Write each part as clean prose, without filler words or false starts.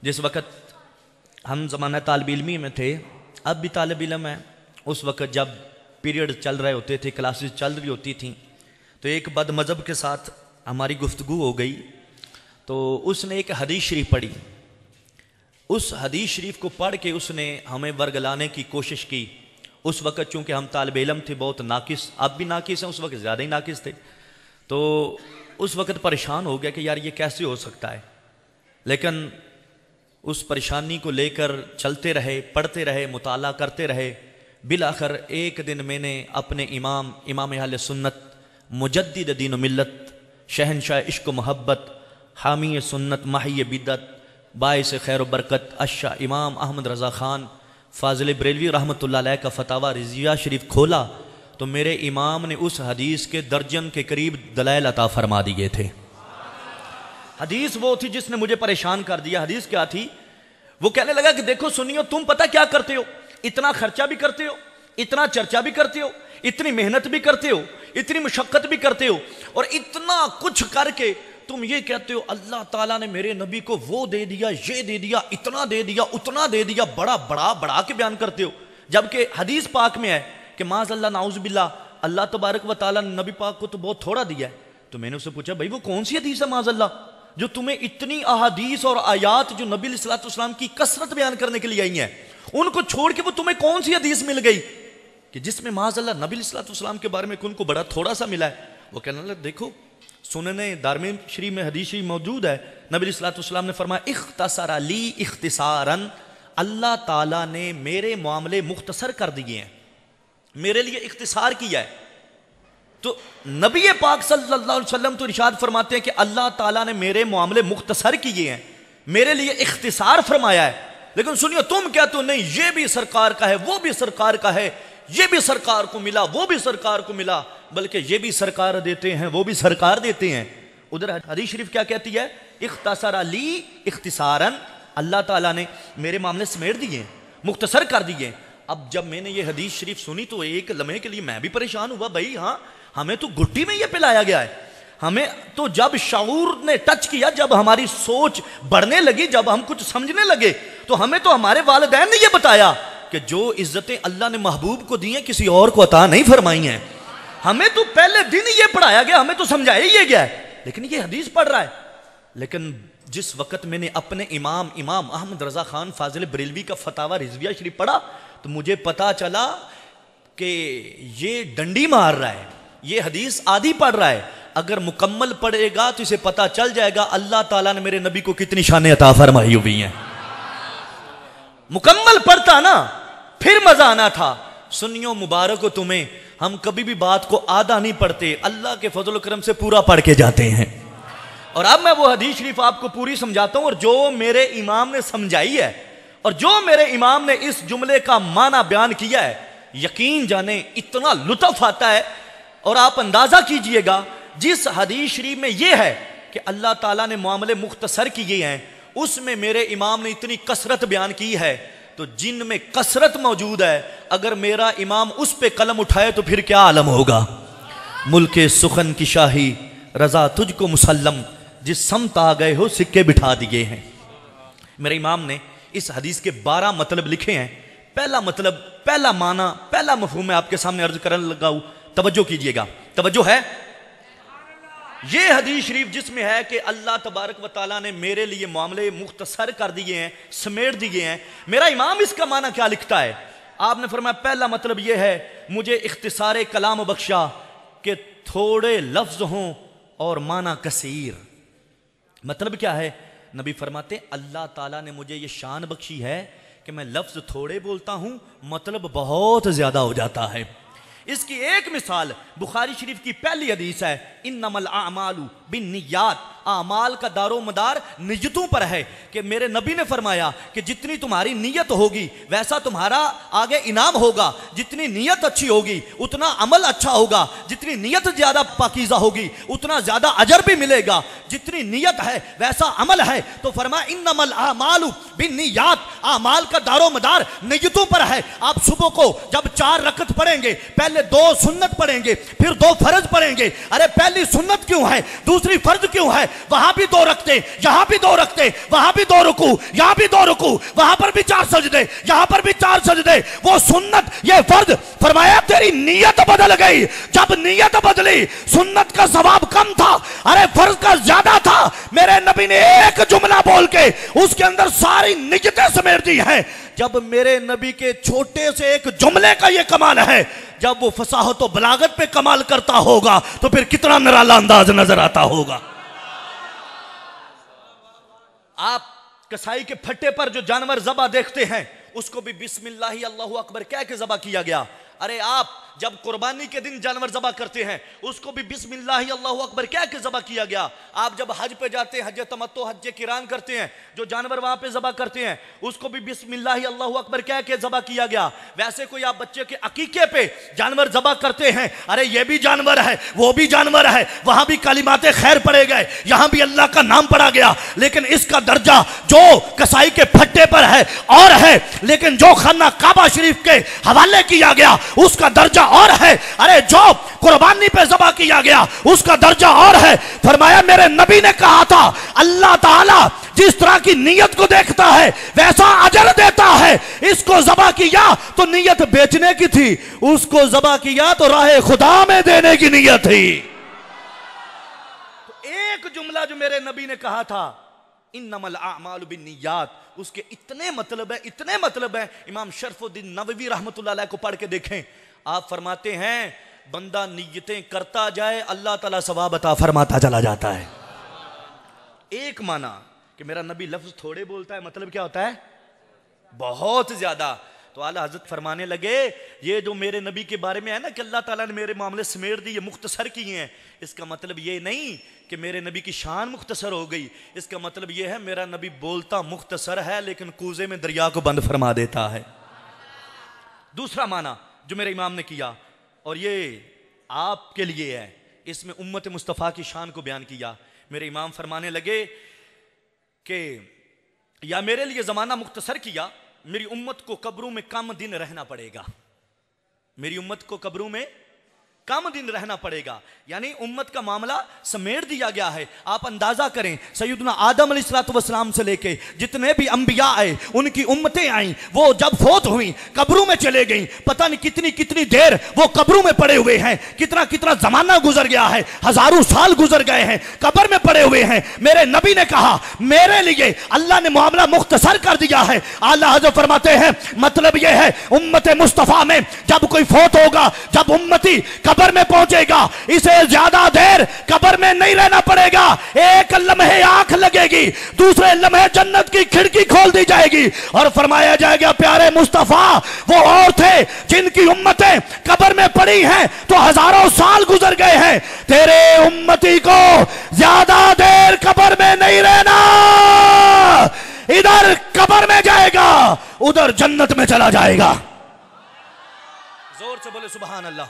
जिस वक़्त हम ज़माना तालिब इल्मी में थे, अब भी तालिब इल्म है, उस वक़्त जब पीरियड चल रहे होते थे, क्लासेस चल रही होती थी, तो एक बदमज़हब के साथ हमारी गुफ्तगू हो गई। तो उसने एक हदीस शरीफ पढ़ी। उस हदीस शरीफ को पढ़ के उसने हमें वर्गलाने की कोशिश की। उस वक़्त चूँकि हम तालिब इल्म थे, बहुत नाकिस, अब भी नाकिस हैं, उस वक़्त ज़्यादा ही नाकिस थे। तो उस वक़्त परेशान हो गया कि यार ये कैसे हो सकता है। लेकिन उस परेशानी को लेकर चलते रहे, पढ़ते रहे, मुताला करते रहे। बिलाखिर एक दिन मैंने अपने इमाम अहले सुन्नत, मुजद्दिद दीन मिल्लत, शहनशाह इश्क मोहब्बत, हामी सुन्नत, माही बिदत, बाइस खैर बरकत, अशा इमाम अहमद रज़ा ख़ान फ़ाज़िल बरेलवी रहमतुल्लाह अलैह का फतावा रिज़िया शरीफ खोला तो मेरे इमाम ने उस हदीस के दर्जन के करीब दलाइल अता फरमा दिए थे। हदीस वो थी जिसने मुझे परेशान कर दिया। हदीस क्या थी? वो कहने लगा कि देखो सुनियो, तुम पता क्या करते हो, इतना खर्चा भी करते हो, इतना चर्चा भी करते हो, इतनी मेहनत भी करते हो, इतनी मुशक्क़त भी करते हो, और इतना कुछ करके तुम ये कहते हो अल्लाह ताला ने मेरे नबी को वो दे दिया, ये दे दिया, इतना दे दिया, उतना दे दिया, बड़ा के बयान करते हो। जबकि हदीस पाक में है कि माज़अल्लाह नाउज़ुबिल्लाह, अल्लाह तबारक व तआला ने नबी पाक को तो बहुत थोड़ा दिया है। तो मैंने उससे पूछा, भाई वो कौन सी हदीस है माज़अल्लाह जो तुम्हें इतनी अहादीस और आयात जो नबी सल्लल्लाहु अलैहि वसल्लम की कसरत बयान करने के लिए आई हैं, उनको छोड़ के वो तुम्हें कौन सी हदीस मिल गई कि जिसमें माज़अल्लाह नबी सल्लल्लाहु अलैहि वसल्लम के बारे में उनको बड़ा थोड़ा सा मिला है? वो कहने लगा, देखो सुनने दारमी शरीफ में हदीस ही मौजूद है, नबी सल्लल्लाहु अलैहि वसल्लम ने फरमाया इख्तसर ली इख्तिसारन, अल्लाह ताला ने मेरे मामले मुख्तसर कर दिए हैं, मेरे लिए इख्तिसार किया है। तो नबी पाक सल्लल्लाहु अलैहि वसल्लम तो इरशाद फरमाते हैं कि अल्लाह ताला ने मेरे मामले मुख्तसर किए हैं, मेरे लिए इख्तिसार फरमाया है। लेकिन सुनिए, तुम कहते हो नहीं ये भी सरकार का है, वो भी सरकार का है, ये भी सरकार को मिला, वो भी सरकार को मिला, बल्कि ये भी सरकार देते हैं, वो भी सरकार देते हैं। उधर हदीस शरीफ क्या कहती है? इख्तसर ली इख्तिसारन, अल्लाह ताला ने मेरे मामले समेट दिए, मुख्तसर कर दिए। अब जब मैंने ये हदीस शरीफ सुनी तो एक लम्हे के लिए मैं भी परेशान हुआ। भाई हाँ, हमें तो गुट्टी में ये पिलाया गया है, हमें तो जब शऊर ने टच किया, जब हमारी सोच बढ़ने लगी, जब हम कुछ समझने लगे, तो हमें तो हमारे वालिदैन ने ये बताया कि जो इज्जतें अल्लाह ने महबूब को दी हैं किसी और को अता नहीं फरमाई हैं। हमें तो पहले दिन ये पढ़ाया गया, हमें तो समझाया ही गया है, लेकिन ये हदीस पढ़ रहा है। लेकिन जिस वक़्त मैंने अपने इमाम अहमद रज़ा ख़ान फ़ाज़िल बरेलवी का फतावा रिज़विया शरीफ पढ़ा तो मुझे पता चला कि ये डंडी मार रहा है, ये हदीस आधी पढ़ रहा है। अगर मुकम्मल पढ़ेगा तो इसे पता चल जाएगा अल्लाह ताला ने मेरे नबी को कितनी शानें अता फरमाई हुई हैं। मुकम्मल पढ़ता ना, फिर मजा आना था। सुनियो, मुबारक हो तुम्हें, हम कभी भी बात को आधा नहीं पढ़ते, अल्लाह के फजल करम से पूरा पढ़ के जाते हैं। और अब मैं वो हदीस शरीफ आपको पूरी समझाता हूं, और जो मेरे इमाम ने समझाई है और जो मेरे इमाम ने इस जुमले का माना बयान किया है, यकीन जाने इतना लुत्फ आता है। और आप अंदाजा कीजिएगा, जिस हदीस शरीफ में यह है कि अल्लाह ताला ने मामले मुख्तसर किए हैं, उसमें मेरे इमाम ने इतनी कसरत बयान की है। तो जिनमें कसरत मौजूद है, अगर मेरा इमाम उस पे कलम उठाए तो फिर क्या आलम होगा। मुल्के सुखन की शाही रजा तुझको मुसल्लम, जिस समत आ गए हो सिक्के बिठा दिए हैं। मेरे इमाम ने इस हदीस के 12 मतलब लिखे हैं। पहला मतलब, पहला माना, पहला मफहूम मैं आपके सामने अर्ज करने लगा हूं, तवज्जो कीजिएगा। तवज्जो है ये हदीस शरीफ जिसमें है कि अल्लाह तबारक व तआला ने मेरे लिए मामले मुख्तसर कर दिए हैं, समेट दिए हैं। मेरा इमाम इसका माना क्या लिखता है? आपने फरमाया पहला मतलब यह है, मुझे इख्तिसारे कलाम बख्शा कि थोड़े लफ्ज हों और माना कसीर। मतलब क्या है? नबी फरमाते अल्लाह ताला ने मुझे ये शान बख्शी है कि मैं लफ्ज थोड़े बोलता हूं, मतलब बहुत ज्यादा हो जाता है। इसकी एक मिसाल बुखारी शरीफ की पहली हदीस है, इन्नमल आमालु बिन्नियात, आमाल का दारो मदार नियतों पर है। कि मेरे नबी ने फरमाया कि जितनी तुम्हारी नीयत होगी वैसा तुम्हारा आगे इनाम होगा, जितनी नीयत अच्छी होगी उतना अमल अच्छा होगा, जितनी नीयत ज्यादा पाकीज़ा होगी उतना ज्यादा अजर भी मिलेगा, जितनी नीयत है वैसा अमल है। तो फरमाया इन्नमल आमालु बिन्नियात, आमाल का दारो मदार नियतों पर है। आप सुबह को जब 4 रकत पढ़ेंगे, पहले 2 सुन्नत पढ़ेंगे, फिर 2 फर्ज पढ़ेंगे। अरे पहले पहली सुन्नत क्यों है, दूसरी फर्ज क्यों है, वहां भी 2 रखते, यहां भी 2 रखते, वहां भी 2 रुकू, यहां भी 2 रुकू, वहां पर भी 4 सजदे, यहां पर भी 4 सजदे, वो सुन्नत ये फर्ज। फरमाया तेरी नीयत बदल गई। जब नीयत बदली, सुन्नत का सवाब कम था, अरे फर्ज का ज्यादा था, मेरे नबी ने एक जुमला बोल के उसके अंदर सारी नियतें समेट दी है। जब मेरे नबी के छोटे से एक जुमले का ये कमाल है, जब वो फसाहत और बलागत पे कमाल करता होगा तो फिर कितना निराला अंदाज नजर आता होगा। आप कसाई के फट्टे पर जो जानवर ज़बा देखते हैं, उसको भी बिस्मिल्लाह अल्लाहु अकबर कह के ज़बा किया गया। अरे आप जब कुर्बानी के दिन जानवर ज़बा करते हैं, उसको भी बिस्मिल्लाह अल्लाहु अकबर कह के ज़बा किया गया। आप जब हज पे जाते हैं, हज तमत्तो, हज किरान करते हैं, जो जानवर वहां पे ज़बा करते हैं, उसको भी बिस्मिल्लाह अल्लाहु अकबर कह के ज़बा किया गया। वैसे कोई आप बच्चे के अकीके पे जानवर ज़बा करते हैं, अरे ये भी जानवर है, वो भी जानवर है, वहां भी कलिमाते खैर पड़े गए, यहां भी अल्लाह का नाम पड़ा गया, लेकिन इसका दर्जा जो कसाई के फट्टे पर है और है, लेकिन जो खाना काबा शरीफ के हवाले किया गया उसका दर्जा और है। अरे जो कुर्बानी पे ज़बा किया गया उसका दर्जा और है। फरमाया मेरे नबी ने कहा था, अल्लाह ताला जिस तरह की नीयत को देखता है वैसा अजर देता है। इसको ज़बा किया तो नीयत बेचने की थी, उसको ज़बा किया तो राह खुदा में देने की नीयत थी। तो एक जुमला जो मेरे नबी ने कहा था, इन्नमल आमालु बिन्नियात, उसके इतने मतलब है, इतने मतलब है। इमाम शरफुद्दीन नववी रहमतुल्लाह अलैह को पढ़ के देखें, आप फरमाते हैं बंदा नियतें करता जाए, अल्लाह ताला सवाब अता फरमाता चला जाता है। एक माना कि मेरा नबी लफ्ज थोड़े बोलता है, मतलब क्या होता है, बहुत ज्यादा। तो आला हजरत फरमाने लगे, ये जो मेरे नबी के बारे में है ना कि अल्लाह ताला ने मेरे मामले समेट दिए, मुख्तसर किए हैं, इसका मतलब ये नहीं कि मेरे नबी की शान मुख्तसर हो गई। इसका मतलब ये है मेरा नबी बोलता मुख्तसर है, लेकिन कूजे में दरिया को बंद फरमा देता है। दूसरा माना जो मेरे इमाम ने किया, और ये आपके लिए है, इसमें उम्मत मुस्तफ़ा की शान को बयान किया। मेरे इमाम फरमाने लगे कि या मेरे लिए ज़माना मुख्तसर किया, मेरी उम्मत को कब्रों में कम दिन रहना पड़ेगा, मेरी उम्मत को कब्रों में कम दिन रहना पड़ेगा, यानी उम्मत का मामला समेट दिया गया है। आप अंदाजा करें, सैयदना आदम अलैहिस्सलाम से लेके जितने भी अंबिया आए, उनकी उम्मतें आई, वो जब फोत हुई कब्रों में चले गई, पता नहीं कितनी कितनी देर वो कब्रों में पड़े हुए हैं, कितना कितना जमाना गुजर गया है, हजारों साल गुजर गए हैं, कब्र में पड़े हुए हैं। मेरे नबी ने कहा मेरे लिए अल्लाह ने मामला मुख्तसर कर दिया है। आला हज़रत फरमाते हैं मतलब यह है, उम्मत मुस्तफ़ा में जब कोई फोत होगा, जब उम्मती कब्र में पहुंचेगा, इसे ज्यादा देर कब्र में नहीं रहना पड़ेगा। एक लम्हे आंख लगेगी, दूसरे लम्हे जन्नत की खिड़की खोल दी जाएगी और फरमाया जाएगा प्यारे मुस्तफा वो और थे जिनकी उम्मतें कब्र में पड़ी हैं तो हजारों साल गुजर गए हैं, तेरे उम्मती को ज्यादा देर कब्र में नहीं रहना, इधर कब्र में जाएगा उधर जन्नत में चला जाएगा। जोर से बोले सुभान अल्लाह।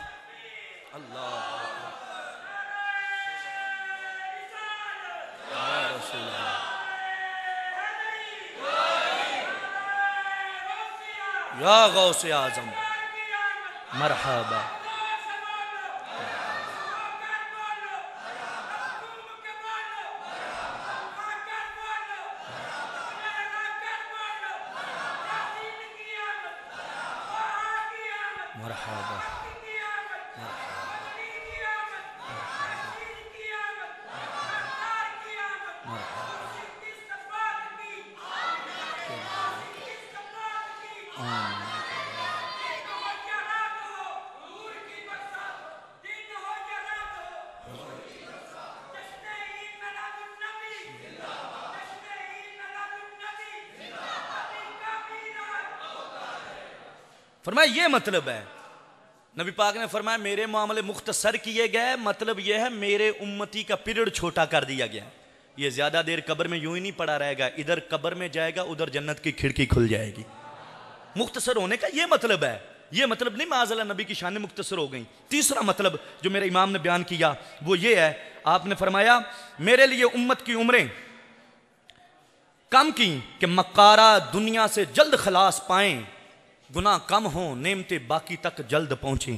या गौसे आजम मरहबा। मरहबा फरमाया ये मतलब है, नबी पाक ने फरमाया मेरे मामले मुख्तसर किए गए, मतलब यह है मेरे उम्मती का पीरियड छोटा कर दिया गया, ये ज्यादा देर कब्र में यूं ही नहीं पड़ा रहेगा, इधर कब्र में जाएगा उधर जन्नत की खिड़की खुल जाएगी। मुख्तसर होने का ये मतलब है, ये मतलब नहीं माज़अल्लाह नबी की शान मुख्तसर हो गई। तीसरा मतलब जो मेरे इमाम ने बयान किया वो ये है, आपने फरमाया मेरे लिए उम्मत की उम्रें कम की कि मक्कारा दुनिया से जल्द खलास पाएं, गुनाह कम हो, नेमते बाकी तक जल्द पहुंचे।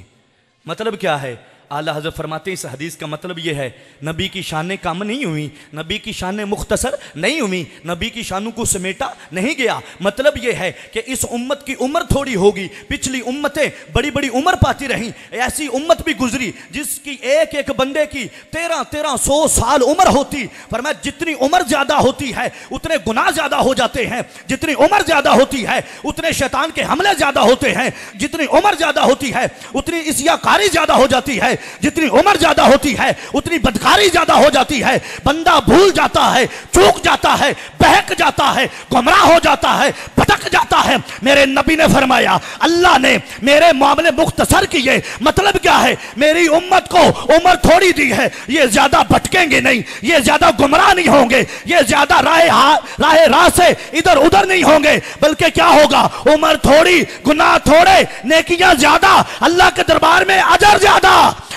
मतलब क्या है, आला हज़रत फरमाते हैं इस हदीस का मतलब ये है, नबी की शानें कम नहीं हुई, नबी की शानें मुख्तसर नहीं हुई, नबी की शानों को समेटा नहीं गया। मतलब ये है कि इस उम्मत की उम्र थोड़ी होगी, पिछली उम्मतें बड़ी बड़ी उम्र पाती रहीं, ऐसी उम्मत भी गुजरी जिसकी एक एक बंदे की 1300 साल उम्र होती। फरमाया जितनी उम्र ज्यादा होती है उतने गुनाह ज्यादा हो जाते हैं, जितनी उम्र ज्यादा होती है उतने शैतान के हमले ज्यादा होते हैं, जितनी उम्र ज्यादा होती है उतनी इस्याकारी ज्यादा हो जाती है, जितनी उम्र ज्यादा होती है उतनी बदकारी ज्यादा हो जाती है। बंदा भूल जाता है, चूक जाता है, बहक जाता है, गुमराह हो जाता है, भटक जाता है। मेरे नबी ने फरमाया अल्लाह ने मेरे मामले मुख्तसर किए। मतलब क्या है, मेरी उम्मत को उम्र थोड़ी दी है, ये ज्यादा भटकेंगे नहीं, ये ज्यादा गुमराह नहीं होंगे, ये ज्यादा राह से इधर उधर नहीं होंगे, बल्कि क्या होगा, उम्र थोड़ी, गुनाह थोड़े, नेकियां ज्यादा, अल्लाह के दरबार में अजर ज्यादा।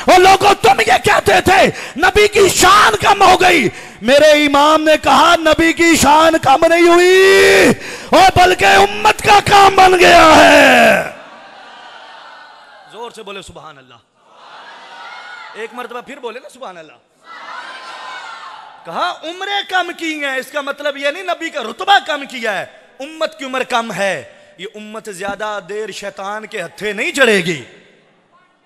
और लोगों तुम ये कहते थे नबी की शान कम हो गई, मेरे इमाम ने कहा नबी की शान कम नहीं हुई और बल्कि उम्मत का काम बन गया है। जोर से बोले सुभान अल्लाह। एक मर्तबा फिर बोले ना सुभान अल्लाह। कहा उम्रें कम की हैं, इसका मतलब यह नहीं नबी का रुतबा कम किया है, उम्मत की उम्र कम है। ये उम्मत ज्यादा देर शैतान के हत्थे नहीं चढ़ेगी,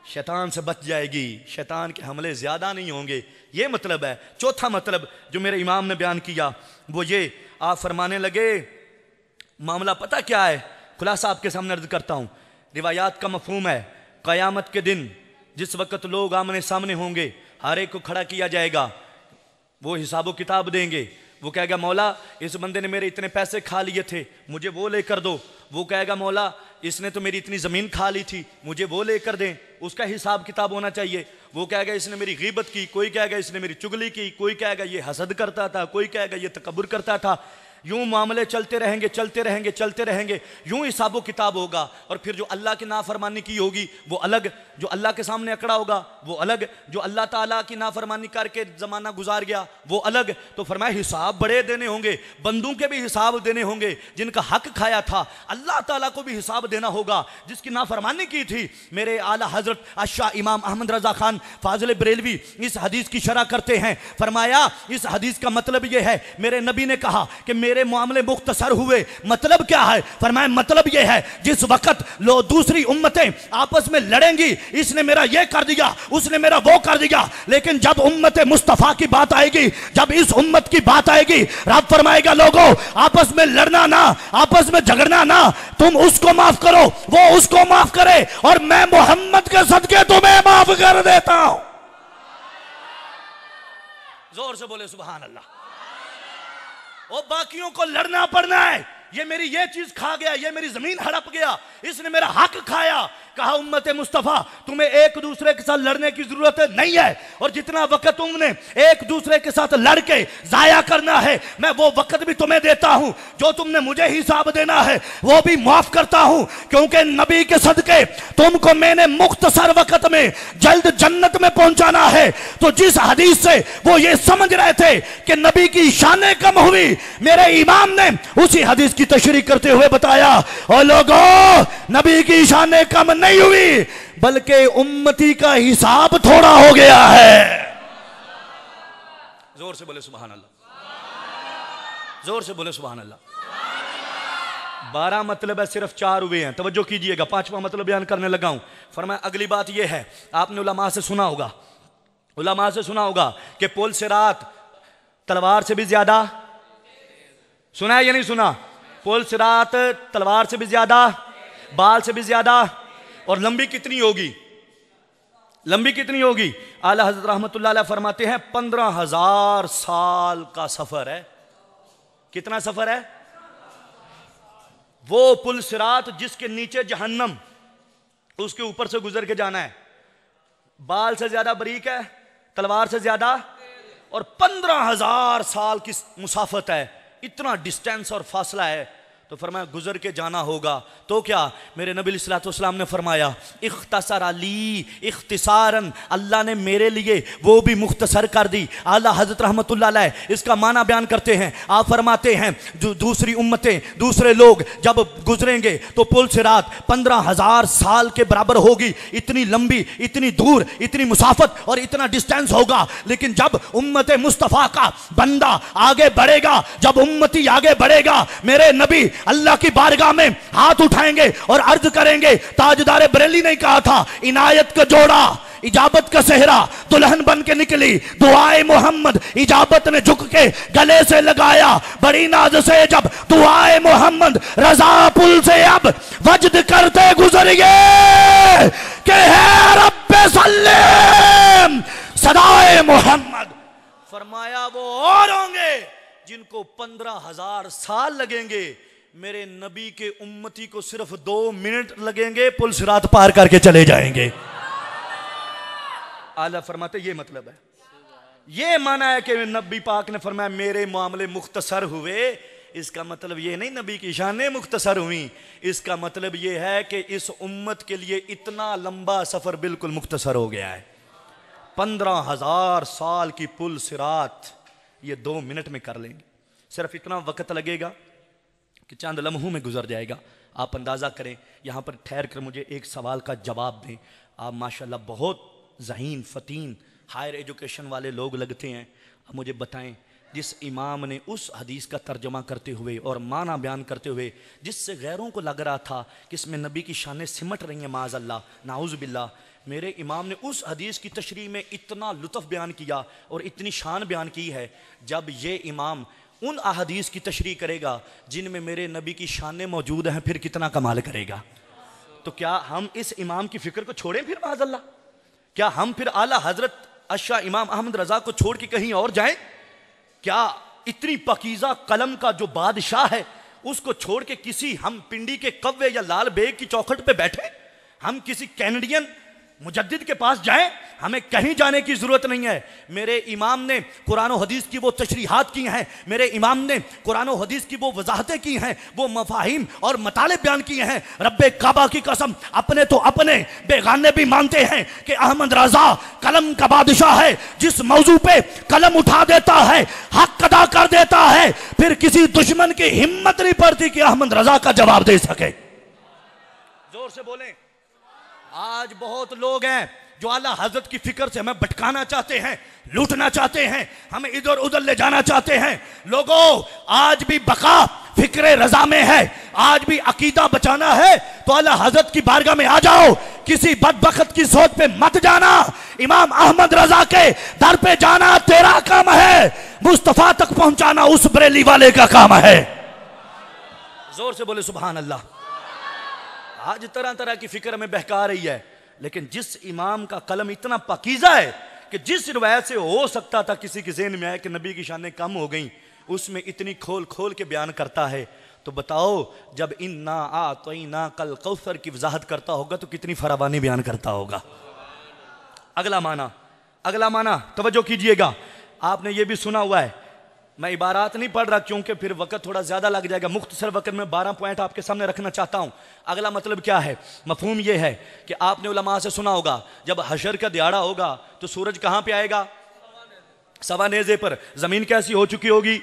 शैतान से बच जाएगी, शैतान के हमले ज्यादा नहीं होंगे, ये मतलब है। चौथा मतलब जो मेरे इमाम ने बयान किया वो ये, आप फरमाने लगे मामला पता क्या है, खुलासा आपके सामने अर्ज करता हूं। रिवायात का मफहूम है, कयामत के दिन जिस वक्त लोग आमने सामने होंगे, हर एक को खड़ा किया जाएगा, वो हिसाबो किताब देंगे। वो कहेगा मौला इस बंदे ने मेरे इतने पैसे खा लिए थे, मुझे वो लेकर दो। वो कहेगा मौला इसने तो मेरी इतनी ज़मीन खा ली थी, मुझे वो लेकर दें, उसका हिसाब किताब होना चाहिए। वो कहेगा इसने मेरी गीबत की, कोई कहेगा इसने मेरी चुगली की, कोई कहेगा ये हसद करता था, कोई कहेगा ये तकब्बुर करता था। यूं मामले चलते रहेंगे चलते रहेंगे चलते रहेंगे, यूं हिसाबो किताब होगा। और फिर जो अल्लाह की नाफरमानी की होगी वो अलग, जो अल्लाह के सामने अकड़ा होगा वो अलग, जो अल्लाह ताला की नाफरमानी करके ज़माना गुजार गया वो अलग। तो फरमाया हिसाब बड़े देने होंगे, बंदों के भी हिसाब देने होंगे, जिनका हक खाया था अल्लाह ताला को भी हिसाब देना होगा, जिसकी नाफरमानी की थी। मेरे आला हजरत अशाह इमाम अहमद रजा खान फाजिल बरेलवी इस हदीस की शरह करते हैं। फरमाया इस हदीस का मतलब यह है, मेरे नबी ने कहा कि मेरे मामले मुख्तसर हुए। मतलब क्या है, फरमाया मतलब यह है जिस वक्त लो दूसरी उम्मतें आपस में लड़ेंगी, इसने मेरा ये कर दिया, उसने मेरा वो कर दिया, लेकिन जब उम्मत मुस्तफा की बात आएगी, जब इस उम्मत की बात आएगी, रब फरमाएगा लोगों आपस में लड़ना ना, आपस में झगड़ना ना, तुम उसको माफ करो, वो उसको माफ करे, और मैं मोहम्मद के सदके तुम्हें माफ कर देता हूं। जोर से बोले सुभान अल्लाह। और बाकियों को लड़ना पड़ना है, ये मेरी ये चीज खा गया, ये मेरी जमीन हड़प गया, इसने मेरा हक खाया। कहा उम्मत मुस्तफा तुम्हें एक दूसरे के साथ लड़ने की जरूरत नहीं है, और जितना वक्त तुमने एक दूसरे के साथ लड़के जाया करना है मैं वो वक्त भी तुम्हें देता हूं, जो तुमने मुझे हिसाब देना है वो भी माफ करता हूं, क्योंकि नबी के सदके तुमको मैंने मुख्तसर वक्त में जल्द जन्नत में पहुंचाना है। तो जिस हदीस से वो ये समझ रहे थे कि नबी की शानें कम हुई, मेरे इमाम ने उसी हदीस की तशरीह करते हुए बताया और लोगों नबी की शानें कम नहीं हुई, बल्कि उम्मती का हिसाब थोड़ा हो गया है। जोर से बोले सुभान अल्लाह, जोर से बोले सुभान अल्लाह। 12 मतलब है, सिर्फ 4 हुए हैं, तवज्जो कीजिएगा, 5वां मतलब बयान करने लगा हूं। फरमाया अगली बात यह है, आपने उलमा से सुना होगा, उलमा से सुना होगा कि पुल सिरात तलवार से भी ज्यादा, सुना है या नहीं सुना? पुल सिरात तलवार से भी ज्यादा, बाल से भी ज्यादा, और लंबी कितनी होगी, लंबी कितनी होगी? आला हज़रत रहमतुल्लाह अलैह फरमाते हैं 15,000 साल का सफर है। कितना सफर है? वो पुल सिरात जिसके नीचे जहन्नम, उसके ऊपर से गुजर के जाना है। बाल से ज्यादा बरीक है, तलवार से ज्यादा, और 15,000 साल की मुसाफत है। इतना डिस्टेंस और फासला है। तो फरमाया गुजर के जाना होगा। तो क्या मेरे नबी सल्लल्लाहु ने फरमाया इख्तसर अली इख्तिसारन, अल्लाह ने मेरे लिए वो भी मुख्तसर कर दी। आला हजरत रहमतुल्लाह अलैह इसका माना बयान करते हैं। आप फरमाते हैं दूसरी उम्मतें, दूसरे लोग जब गुजरेंगे तो पुल सिरात 15,000 साल के बराबर होगी। इतनी लंबी, इतनी दूर, इतनी मुसाफत और इतना डिस्टेंस होगा। लेकिन जब उम्मत मुस्तफ़ा का बंदा आगे बढ़ेगा, जब उम्मती आगे बढ़ेगा, मेरे नबी अल्लाह की बारगाह में हाथ उठाएंगे और अर्ज करेंगे। ताजदार बरेली ने कहा था इनायत का जोड़ा, इजाबत का सेहरा, दुल्हन बन के निकली दुआए मोहम्मद, इजाबत ने झुक के गले से लगाया बड़ी नाज से। जब दुआए मोहम्मद रजा पुल से अब वजद करते गुजरिए के है रब्बे सल्लेम सदाए मोहम्मद। फरमाया वो और होंगे जिनको 15,000 साल लगेंगे, मेरे नबी के उम्मती को सिर्फ 2 मिनट लगेंगे, पुल सिरात पार करके चले जाएंगे। आला फरमाते ये मतलब है, ये माना है कि नबी पाक ने फरमाया मेरे मामले मुख्तसर हुए। इसका मतलब ये नहीं नबी की शानें मुख्तसर हुई, इसका मतलब ये है कि इस उम्मत के लिए इतना लंबा सफर बिल्कुल मुख्तसर हो गया है। 15,000 साल की पुल सिरात ये 2 मिनट में कर लेंगे। सिर्फ इतना वक्त लगेगा कि चंद लम्हों में गुजर जाएगा। आप अंदाज़ा करें, यहाँ पर ठहर कर मुझे एक सवाल का जवाब दें। आप माशाल्लाह बहुत ज़हीन फ़तीन हायर एजुकेशन वाले लोग लगते हैं। अब मुझे बताएं, जिस इमाम ने उस हदीस का तर्जमा करते हुए और माना बयान करते हुए जिससे गैरों को लग रहा था कि इसमें नबी की शानें सिमट रही हैं माज़अल्लाह नाउज़ बिल्लाह, मेरे इमाम ने उस हदीस की तशरीह में इतना लुत्फ़ बयान किया और इतनी शान बयान की है। जब ये इमाम उन अहदीस की तशरीह करेगा जिनमें मेरे नबी की शानें मौजूद हैं, फिर कितना कमाल करेगा। तो क्या हम इस इमाम की फ़िक्र को छोड़ें फिर माज़अल्लाह? क्या हम फिर आला हज़रत अशा इमाम अहमद रज़ा को छोड़ के कहीं और जाएं? क्या इतनी पकीज़ा कलम का जो बादशाह है उसको छोड़ के किसी हम पिंडी के कव्वे या लाल बेग की चौखट पे बैठे? हम किसी कैनेडियन मुजद्दिद के पास जाएं? हमें कहीं जाने की जरूरत नहीं है। मेरे इमाम ने कुरान और हदीस की वो तशरीहात की हैं, मेरे इमाम ने कुरान और हदीस की वो वजाहतें की हैं, वो मफाहिम और मताले बयान किए हैं। रब्बे काबा की कसम, अपने तो अपने बेगाने भी मानते हैं कि अहमद रजा कलम का बादशाह है। जिस मौजू पे कलम उठा देता है, हक अदा कर देता है, फिर किसी दुश्मन की हिम्मत नहीं पड़ती कि अहमद रजा का जवाब दे सके। जोर से बोलें। आज बहुत लोग हैं जो आला हजरत की फिक्र से हमें भटकाना चाहते हैं, लूटना चाहते हैं, हमें इधर उधर ले जाना चाहते हैं। लोगों, आज भी बका फिक्र रजा में है, आज भी अकीदा बचाना है तो आला हजरत की बारगाह में आ जाओ। किसी बदबख्त की सोच पे मत जाना। इमाम अहमद रजा के दर पे जाना तेरा काम है, मुस्तफा तक पहुंचाना उस बरेली वाले का काम है। जोर से बोले सुभान अल्लाह। आज तरह तरह की फिक्र में बहका रही है, लेकिन जिस इमाम का कलम इतना पाकीज़ा है कि जिस रिवायत से हो सकता था किसी के ज़हन में आए कि नबी की शानें कम हो गई, उसमें इतनी खोल खोल के बयान करता है। तो बताओ, जब इन्ना आतैना कल कौसर की वजाहत करता होगा तो कितनी फरावानी बयान करता होगा। अगला माना तवज्जो कीजिएगा। आपने ये भी सुना हुआ है, मैं इबारात नहीं पढ़ रहा क्योंकि फिर वक्त थोड़ा ज़्यादा लग जाएगा। मुख्तसर वक्त में 12 पॉइंट आपके सामने रखना चाहता हूँ। अगला मतलब क्या है? मफहूम ये है कि आपने उलमा से सुना होगा, जब हशर का दिहाड़ा होगा तो सूरज कहाँ पे आएगा? सवा नेज़े पर। ज़मीन कैसी हो चुकी होगी?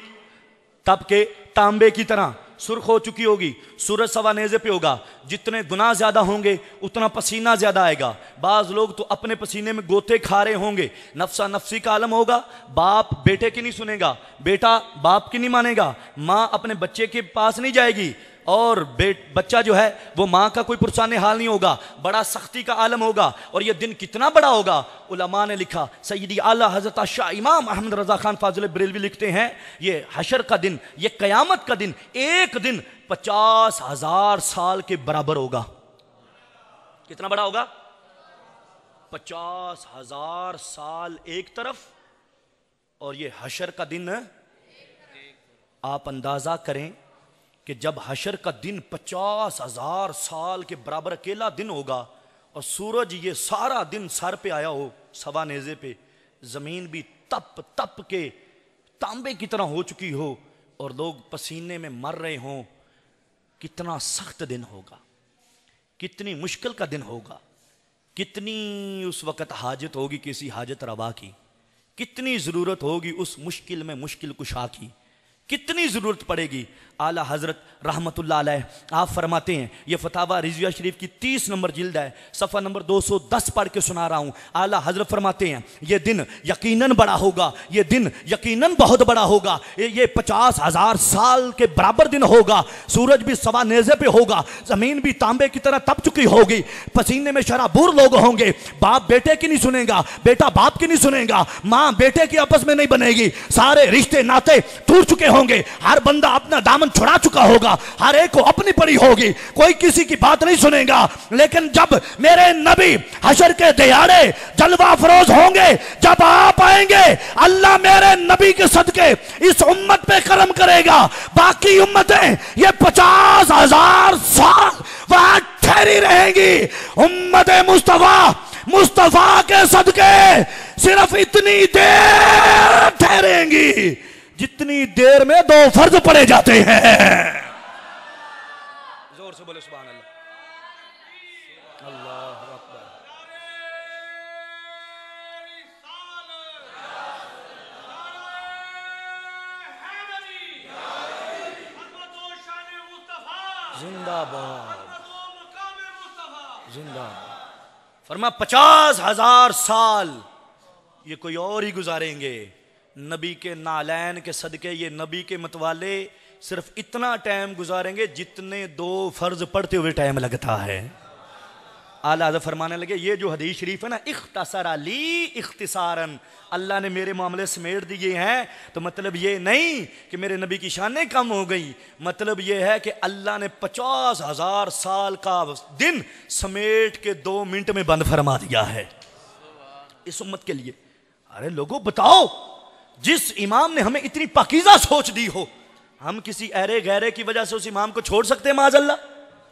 तब के तांबे की तरह सुर्ख हो चुकी होगी। सूरज सवा नेज़े पे होगा। जितने गुनाह ज़्यादा होंगे उतना पसीना ज़्यादा आएगा। बाज़ लोग तो अपने पसीने में गोते खा रहे होंगे। नफ्सा नफ्सी का आलम होगा। बाप बेटे की नहीं सुनेगा, बेटा बाप की नहीं मानेगा, माँ अपने बच्चे के पास नहीं जाएगी और बच्चा जो है वो माँ का कोई पुरसाने हाल नहीं होगा। बड़ा सख्ती का आलम होगा। और ये दिन कितना बड़ा होगा, उलमा ने लिखा। सैयदी आला हज़रत शाह इमाम अहमद रज़ा खान फाज़िल बरेलवी लिखते हैं, ये हशर का दिन, ये क़यामत का दिन, एक दिन 50,000 साल के बराबर होगा। कितना बड़ा होगा? 50,000 साल एक तरफ और ये हशर का दिन। आप अंदाज़ा करें कि जब हशर का दिन 50,000 साल के बराबर अकेला दिन होगा और सूरज ये सारा दिन सर पे आया हो, सवा नेज़े पे, ज़मीन भी तप तप के तांबे की तरह हो चुकी हो और लोग पसीने में मर रहे हों, कितना सख्त दिन होगा, कितनी मुश्किल का दिन होगा, कितनी उस वक़्त हाजत होगी किसी हाजत रवा की, कितनी ज़रूरत होगी उस मुश्किल में मुश्किल कुशा की, कितनी ज़रूरत पड़ेगी। आला हज़रत रहमतुल्लाह अलैह आप फरमाते हैं, ये फतावा रिज़विया शरीफ की 30 नंबर जिल्द है, सफ़ा नंबर 210 पढ़ के सुना रहा हूँ। आला हज़रत फरमाते हैं ये दिन यकीनन बड़ा होगा, ये दिन यकीनन बहुत बड़ा होगा, ये 50,000 साल के बराबर दिन होगा। सूरज भी सवा नेज़े पे होगा, ज़मीन भी तांबे की तरह तप चुकी होगी, पसीने में शराबूर लोग होंगे, बाप बेटे की नहीं सुनेगा, बेटा बाप की नहीं सुनेगा, माँ बेटे की आपस में नहीं बनेगी, सारे रिश्ते नाते टूट चुके होंगे, हर बंदा अपना दामन छुड़ा चुका होगा, हर एक को अपनी पड़ी होगी, कोई किसी की बात नहीं सुनेगा। लेकिन जब मेरे नबी हशर के दिहाड़े जलवा फरोज होंगे, जब आप आएंगे, अल्लाह मेरे नबी के सदके इस उम्मत पे करम करेगा। बाकी उम्मतें ये 50,000 साल वहां ठहरी रहेंगी, उम्मत मुस्तफा के सदके सिर्फ इतनी देर ठहरेंगी जितनी देर में 2 फर्ज पड़े जाते हैं। जोर से बोले सुभान अल्लाह, अल्लाहु अकबर। जिंदाबाद जिंदाबाद। फरमा 50,000 साल ये कोई और ही गुजारेंगे, नबी के नालैन के सदके ये नबी के मतवाले सिर्फ इतना टाइम गुजारेंगे जितने 2 फर्ज पढ़ते हुए टाइम लगता है। आला हज़रत फरमाने लगे ये जो हदीस शरीफ है ना, इख्तसर अली इख्तिसारन, अल्लाह ने मेरे मामले समेट दिए हैं, तो मतलब ये नहीं कि मेरे नबी की शानें कम हो गई, मतलब ये है कि अल्लाह ने 50,000 साल का दिन समेट के 2 मिनट में बंद फरमा दिया है इस उम्मत के लिए। अरे लोगों बताओ, जिस इमाम ने हमें इतनी पाकीज़ा सोच दी हो, हम किसी ऐरे गैरे की वजह से उस इमाम को छोड़ सकते हैं? माज़अल्लाह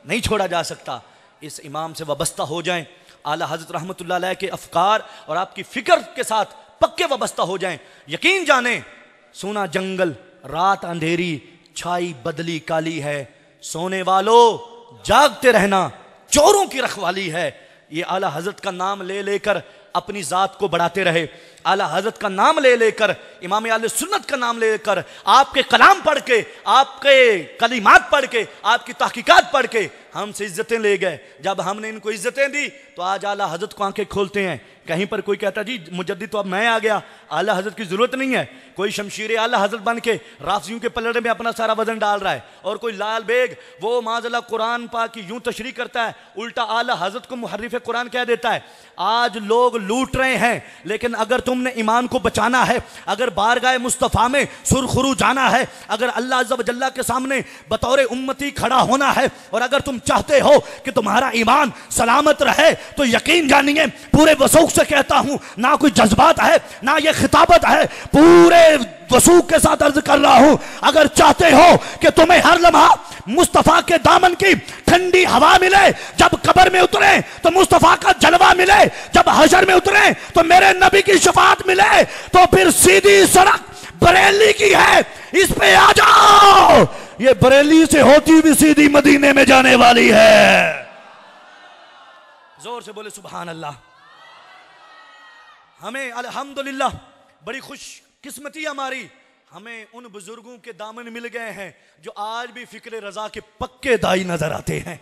नहीं छोड़ा जा सकता। इस इमाम से वाबस्ता हो जाएं, आला हज़रत रहमतुल्लाह अलैह के अफकार और आपकी फ़िक्र के साथ पक्के वाबस्ता हो जाएं। यकीन जाने सोना जंगल, रात अंधेरी, छाई बदली काली है, सोने वालों जागते रहना, चोरों की रखवाली है। ये आला हज़रत का नाम ले लेकर अपनी ज़ात को बढ़ाते रहे, आला हज़रत का नाम ले लेकर, इमाम आले सुन्नत का नाम लेकर, आपके कलाम पढ़ के, आपके कलिमात पढ़ के, आपकी तहकीकात पढ़ के हमसे इज्जतें ले गए। जब हमने इनको इज्जतें दी तो आज आला हज़रत को आंखें खोलते हैं। कहीं पर कोई कहता जी मुजद्दिद तो अब मैं आ गया, आला हज़रत की ज़रूरत नहीं है। कोई शमशीर आला हज़रत बन के राफ़ियों के पलड़े में अपना सारा वजन डाल रहा है, और कोई लाल बेग वो माज़अल्लाह कुरान पाक की यूं तशरीह करता है, उल्टा आला हज़रत को मुहर्रिफ़ कुरान कह देता है। आज लोग लूट रहे हैं, लेकिन अगर तुमने ईमान को बचाना है, अगर बारगाह मुस्तफ़ा में सुरखुरू जाना है, अगर अल्लाह अज़्ज़ व जल्ला के सामने बतौर उम्मती खड़ा होना है, और अगर तुम चाहते हो कि तुम्हारा ईमान सलामत रहे, तो यकीन जानिए, पूरे वसूख से कहता हूं, ना कोई जज्बात है ना ये खिताबत है, पूरे वसूख के साथ अर्ज कर रहा हूं, अगर चाहते हो कि तुम्हें हर लम्हा मुस्तफ़ा के दामन की ठंडी हवा मिले, जब कब्र में उतरे तो मुस्तफ़ा का जलवा मिले, जब हशर में उतरे तो मेरे नबी की शफाअत मिले, तो फिर सीधी सड़क बरेली की है, इस पे आ जाओ। ये बरेली से होती हुई सीधी मदीने में जाने वाली है। जोर से बोले सुभान अल्लाह। हमें अल्हम्दुलिल्लाह बड़ी खुश किस्मती हमारी, हमें उन बुजुर्गों के दामन मिल गए हैं जो आज भी फिक्र रजा के पक्के दाई नजर आते हैं,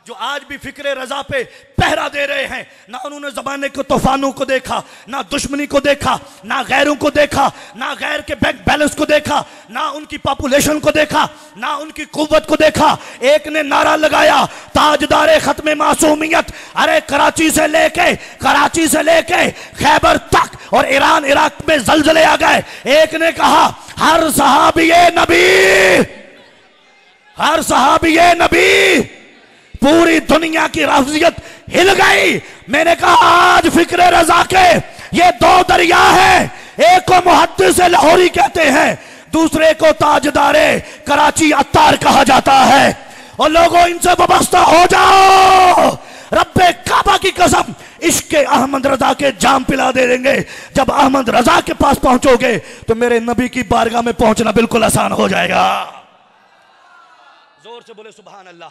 जो आज भी फिक्र रजा पे पहरा दे रहे हैं। ना उन्होंने ज़माने के तूफानों को देखा, ना दुश्मनी को देखा, ना गैरों को देखा, ना गैर के बैंक बैलेंस को देखा, ना उनकी पॉपुलेशन को देखा, ना उनकी कुव्वत को देखा। एक ने नारा लगाया, ताजदारे खत्म मासूमियत, अरे कराची से लेके खैबर तक और ईरान इराक में जलजले आ गए। एक ने कहा हर सहाबी नबी, पूरी दुनिया की रफ़ज़ियत हिल गई। मैंने कहा आज फिक्र रजा के ये 2 दरिया है, एक को मुहद्दिस लाहौरी कहते हैं, दूसरे को ताजदारे कराची अत्तार कहा जाता है। और लोगों इनसे वाबस्ता हो जाओ, रब्बे काबा की कसम इश्क़े अहमद रजा के जाम पिला दे देंगे। जब अहमद रजा के पास पहुंचोगे तो मेरे नबी की बारगाह में पहुंचना बिल्कुल आसान हो जाएगा। जोर जोर से बोले सुभान अल्लाह।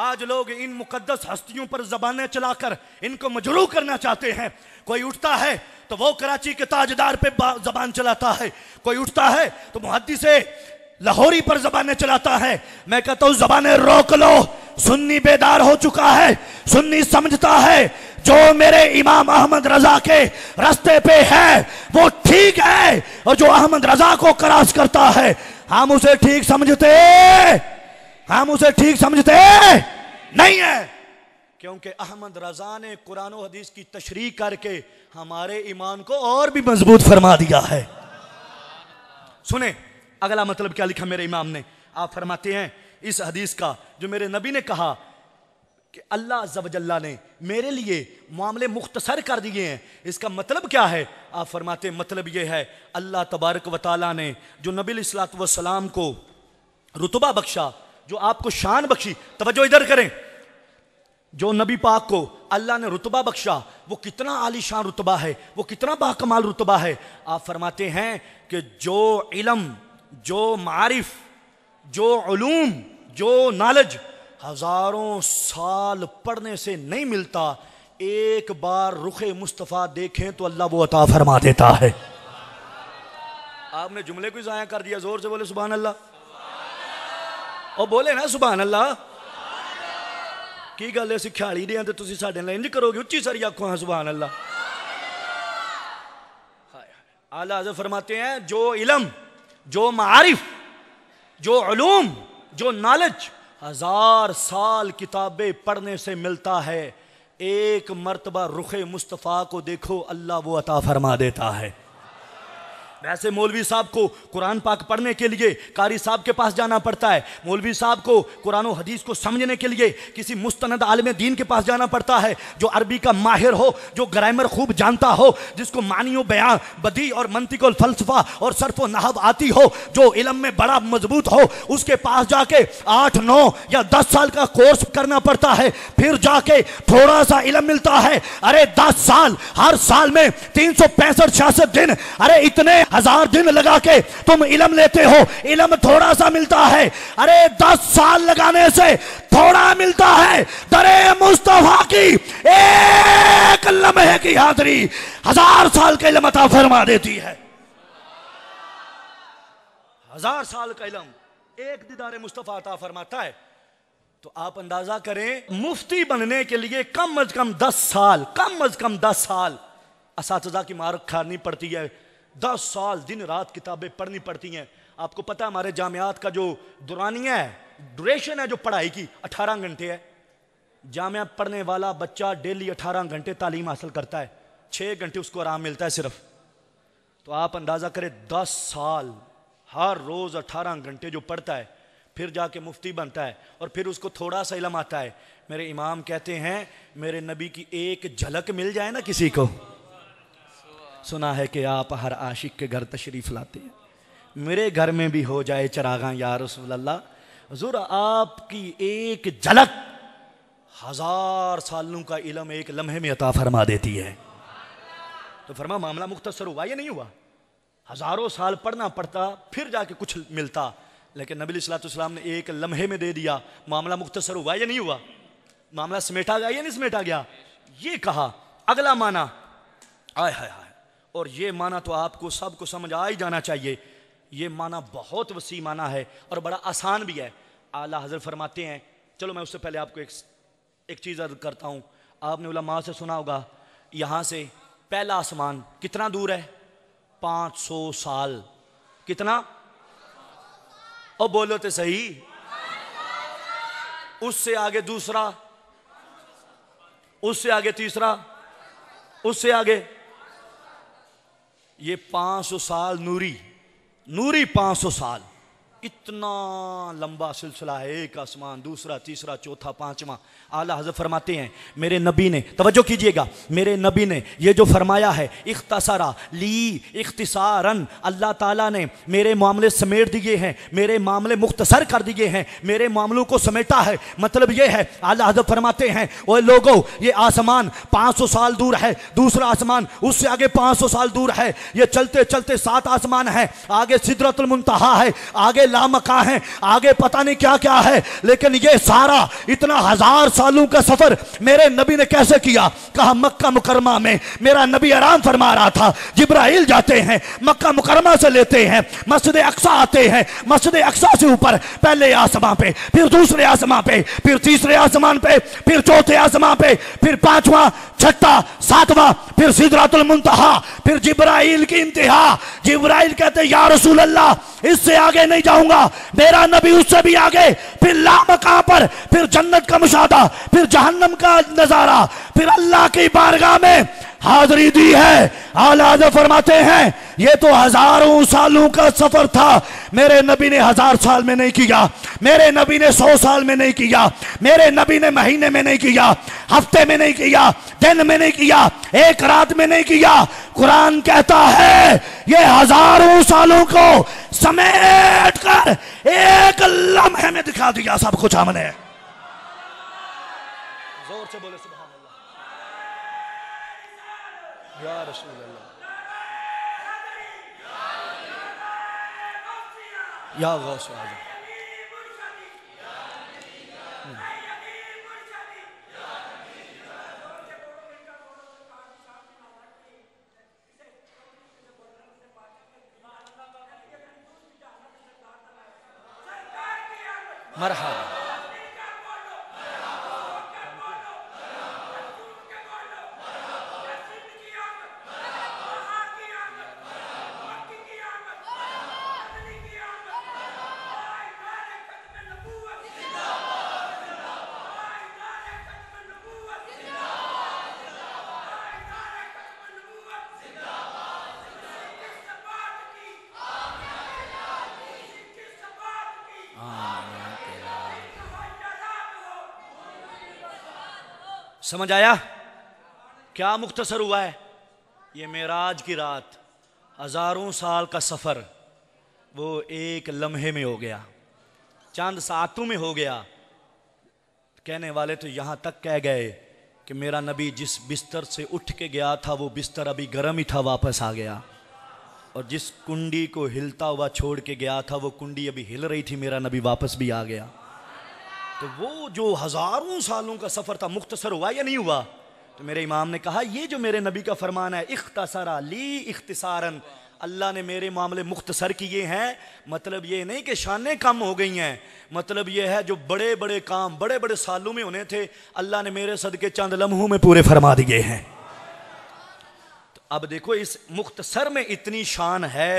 आज लोग इन मुकद्दस हस्तियों पर जबानें चलाकर इनको मजरूह करना चाहते हैं। कोई उठता है तो वो कराची के ताजदार पे जबान चलाता है, कोई उठता है तो मुहद्दिस लाहौरी पर जबानें चलाता है। मैं कहता हूं जबानें रोक लो। सुन्नी बेदार हो चुका है, सुन्नी समझता है जो मेरे इमाम अहमद रजा के रास्ते पे है वो ठीक है, और जो अहमद रजा को क्रॉस करता है हम उसे ठीक समझते नहीं है, क्योंकि अहमद रजा ने कुरान और हदीस की तशरीह करके हमारे ईमान को और भी मजबूत फरमा दिया है। सुने अगला मतलब क्या लिखा मेरे इमाम ने। आप फरमाते हैं इस हदीस का जो मेरे नबी ने कहा कि अल्लाह अज़्ज़ व जल्ला ने मेरे लिए मामले मुख्तसर कर दिए हैं, इसका मतलब क्या है? आप फरमाते हैं मतलब यह है अल्लाह तबारक व तआला ने जो नबी अलैहिस्सलातु वस्सलाम को रुतबा बख्शा, जो आपको शान बख्शी, तवज्जो इधर करें, जो नबी पाक को अल्लाह ने रुतबा बख्शा वो कितना आलीशान रुतबा है, वो कितना बाकमाल रुतबा है। आप फरमाते हैं कि जो इल्म, जो मारिफ, जो उलूम, जो नॉलेज हजारों साल पढ़ने से नहीं मिलता, एक बार रुखे मुस्तफ़ा देखें तो अल्लाह वो अता फरमा देता है। आपने जुमले को ज़ाया कर दिया, जोर से बोले सुभान अल्लाह, और बोले ना सुभान अल्लाह। की गल असीं ख्याली दे ते तुसीं साडे नाल इंज करोगे, उच्ची सारी आखो हाँ सुभान अल्लाह। आला हज़रत फरमाते हैं जो इल्म, जो मारिफ, जो उलूम, जो नॉलेज हजार साल किताबें पढ़ने से मिलता है, एक मर्तबा रुखे मुस्तफ़ा को देखो अल्लाह वो अता फरमा देता है। वैसे मौलवी साहब को कुरान पाक पढ़ने के लिए कारी साहब के पास जाना पड़ता है, मौलवी साहब को कुरान और हदीस को समझने के लिए किसी मुस्तनद आलिम दीन के पास जाना पड़ता है, जो अरबी का माहिर हो, जो ग्रामर खूब जानता हो, जिसको मानी व बयां, बदी और मंतिक और फलसफा और सर्फ व नहव आती हो, जो इल्म में बड़ा मजबूत हो, उसके पास जाके 8, 9 या 10 साल का कोर्स करना पड़ता है, फिर जाके थोड़ा सा इल्म मिलता है। अरे 10 साल, हर साल में 365-66 दिन, अरे इतने 1000 दिन लगा के तुम इल्म लेते हो, इल्म थोड़ा सा मिलता है। अरे 10 साल लगाने से थोड़ा मिलता है, दरे मुस्तफा की एक लम्हे की हाजिरी 1000 साल का इल्म अता फरमा देती है। 1000 साल का इल्म एक दीदार मुस्तफा अता फरमाता है। तो आप अंदाजा करें मुफ्ती बनने के लिए कम अज कम 10 साल, कम अज कम 10 साल असातिज़ा की मार खानी पड़ती है। 10 साल दिन रात किताबें पढ़नी पड़ती हैं। आपको पता है हमारे जामियात का जो दुरानिया है, ड्यूरेशन है जो पढ़ाई की 18 घंटे है। जामिया पढ़ने वाला बच्चा डेली 18 घंटे तालीम हासिल करता है, 6 घंटे उसको आराम मिलता है सिर्फ। तो आप अंदाज़ा करें 10 साल हर रोज़ 18 घंटे जो पढ़ता है, फिर जाके मुफ्ती बनता है और फिर उसको थोड़ा सा इल्म आता है। मेरे इमाम कहते हैं मेरे नबी की एक झलक मिल जाए ना किसी को, सुना है कि आप हर आशिक के घर तशरीफ़ लाते हैं, मेरे घर में भी हो जाए चरागां या रसूल अल्लाह। हुज़ूर आपकी एक झलक 1000 सालों का इल्म एक लम्हे में अता फरमा देती है। तो फरमा मामला मुख्तसर हुआ या नहीं हुआ? हजारों साल पढ़ना पड़ता फिर जाके कुछ मिलता, लेकिन नबी सल्लल्लाहु अलैहि वसल्लम ने एक लम्हे में दे दिया। मामला मुख्तसर हुआ या नहीं हुआ? मामला समेटा गया या नहीं समेटा गया? ये कहा। अगला माना, आय हाय हाय, और ये माना तो आपको सबको समझ आ ही जाना चाहिए। ये माना बहुत वसी माना है और बड़ा आसान भी है। आला हज़रत फरमाते हैं, चलो मैं उससे पहले आपको एक चीज़ अर्ज़ करता हूँ। आपने उलमा से सुना होगा यहाँ से पहला आसमान कितना दूर है? 500 साल। कितना? और बोलो तो सही। उससे आगे दूसरा, उससे आगे तीसरा, उससे आगे ये 500 साल नूरी, नूरी 500 साल। इतना लंबा सिलसिला है, एक आसमान, दूसरा, तीसरा, चौथा, पांचवा। आला हज़रत फरमाते हैं मेरे नबी ने, तवज्जो कीजिएगा, मेरे नबी ने ये जो फरमाया है इख्तसारा ली इख्तिसारन, अल्लाह ताला ने मेरे मामले समेट दिए हैं, मेरे मामले मुख्तसर कर दिए हैं, मेरे मामलों को समेटा है। मतलब ये है, आला हज़रत फरमाते हैं ओए लोगो ये आसमान 500 साल दूर है, दूसरा आसमान उससे आगे 500 साल दूर है, ये चलते चलते 7 आसमान है, आगे सिदरतुल मुंतहा है, आगे लामका हैं, आगे पता नहीं क्या क्या है, लेकिन ये सारा इतना 1000 सालों का सफर मेरे नबी ने कैसे किया? कहा मक्का मुकरमा में मेरा नबी आराम फरमा रहा था, जिब्राइल जाते हैं मक्का मुकरमा से लेते हैं, मस्जिद अक्सा आते हैं, मस्जिद अक्सा से ऊपर पहले आसमां पे, फिर दूसरे आसमां पे, फिर तीसरे आसमान पे, फिर चौथे आसमां पे, फिर पांचवा, छठा, सातवां, फिर सिदरातुल मुंतहा, फिर जिब्राइल की इंतहा। जिब्राइल कहते या रसूल अल्लाह, इससे आगे नहीं जाऊंगा। मेरा नबी उससे भी आगे, फिर लामका पर, फिर जन्नत का मुशाहदा, फिर जहन्नम का नजारा, फिर अल्लाह की बारगाह में हाजिरी दी है। आला हज़रत फरमाते हैं ये तो हजारों सालों का सफर था, मेरे नबी ने 1000 साल में नहीं किया, मेरे नबी ने 100 साल में नहीं किया, मेरे नबी ने महीने में नहीं किया, हफ्ते में नहीं किया, दिन में नहीं किया, एक रात में नहीं किया। कुरान कहता है ये हजारों सालों को समेट कर एक लम्हे में दिखा दिया सब कुछ हमने। जोर से बोले सुभान अल्लाह, या रसूल अल्लाह, या गौस आज़म। मरहबा। समझ आया क्या मुख्तसर हुआ है? ये मेराज की रात, हजारों साल का सफर वो एक लम्हे में हो गया, चंद सातों में हो गया। कहने वाले तो यहां तक कह गए कि मेरा नबी जिस बिस्तर से उठ के गया था वो बिस्तर अभी गर्म ही था, वापस आ गया, और जिस कुंडी को हिलता हुआ छोड़ के गया था वो कुंडी अभी हिल रही थी, मेरा नबी वापस भी आ गया। तो वो जो हजारों सालों का सफर था मुख्तसर हुआ या नहीं हुआ? तो मेरे इमाम ने कहा ये जो मेरे नबी का फरमान है, इख्तसरा ली इख्तिसारन, अल्लाह ने मेरे मामले मुख्तसर किए हैं। मतलब ये नहीं कि शानें कम हो गई हैं, मतलब ये है जो बड़े बड़े काम बड़े बड़े सालों में होने थे अल्लाह ने मेरे सदके चंद लम्हों में पूरे फरमा दिए हैं। तो अब देखो इस मुख्तसर में इतनी शान है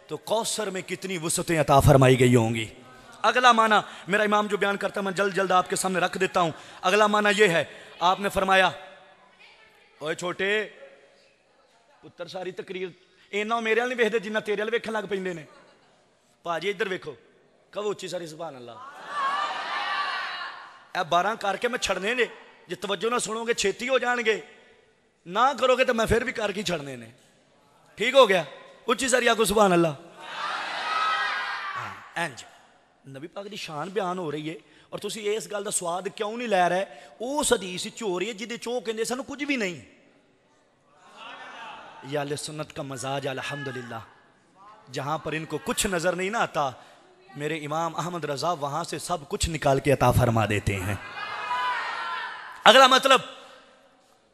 तो कौसर में कितनी वुसअतें अता फरमाई गई होंगी। अगला माना मेरा इमाम जो बयान करता है मैं जल्द जल्द आपके सामने रख देता हूं। अगला माना यह है, आपने फरमाया ओए छोटे पुत्र सारी तकरीर इन्ना मेरे वाल नहीं वेखदे जिन्ना तेरे वाल वेखण लग पैंदे ने। भाजी इधर वेखो, कहो उच्ची सारी सुभान अल्लाह। ए 12 करके मैं छड़ने ने, जे तवज्जो ना सुनोगे छेती हो जाएंगे, ना करोगे तो मैं फिर भी करके छड़ने ने। ठीक हो गया? उच्ची सारी आखो सुभान अल्लाह। इंज नबी पाक की शान बयान हो रही है और तुसी इस गल का स्वाद क्यों नहीं लै रहे? उस हदीस हो रही है जिदे चो कहते सानू कुछ भी नहीं। या सुन्नत का मजाज अल्हम्दुलिल्लाह, जहां पर इनको कुछ नजर नहीं ना आता मेरे इमाम अहमद रजा वहां से सब कुछ निकाल के अता फरमा देते हैं। अगला मतलब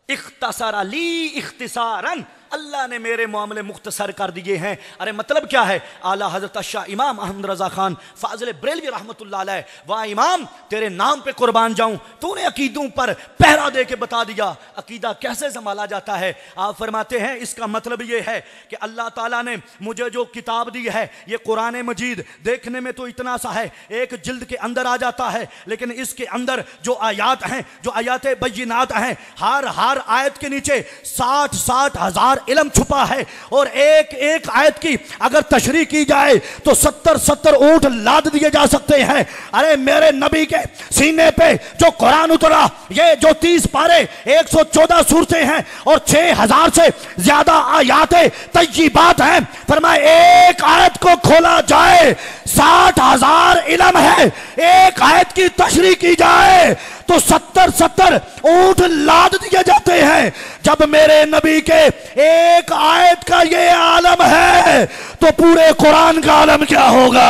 इख्तसरा ली इख्तिसारन, अल्लाह ने मेरे मामले मुख्तसर कर दिए हैं। अरे मतलब क्या है? आला हजरत शाह इमाम अहमद रजा खान फाजिल बरेलवी रहमतुल्लाह अलैह, वाह इमाम तेरे नाम पे कुर्बान जाऊं, तूने अकीदों पर पहरा दे के बता दिया अकीदा कैसे संभाला जाता है। आप फरमाते हैं इसका मतलब ये है कि अल्लाह ताला ने मुझे जो किताब दी है ये कुरान मजीद देखने में तो इतना सा है, एक जिल्द के अंदर आ जाता है, लेकिन इसके अंदर जो आयात हैं, जो आयात बय्यिनात हैं, हर आयत के नीचे 60 हजार इल्म छुपा है। और एक एक आयत की अगर तशरीह की जाए तो 70 ऊंट लाद दिए जा सकते हैं। अरे मेरे नबी के सीने पे जो कुरान उतरा, ये जो 30 पारे 114 सूरतें हैं और 6000 से ज्यादा आयातें तय्यबात हैं। फरमाए एक आयत को खोला जाए 60,000 इल्म है, एक आयत की तशरीह की जाए तो 70 ऊंट लाद दिए जाते हैं। जब मेरे नबी के एक आयत का ये आलम है तो पूरे कुरान का आलम क्या होगा?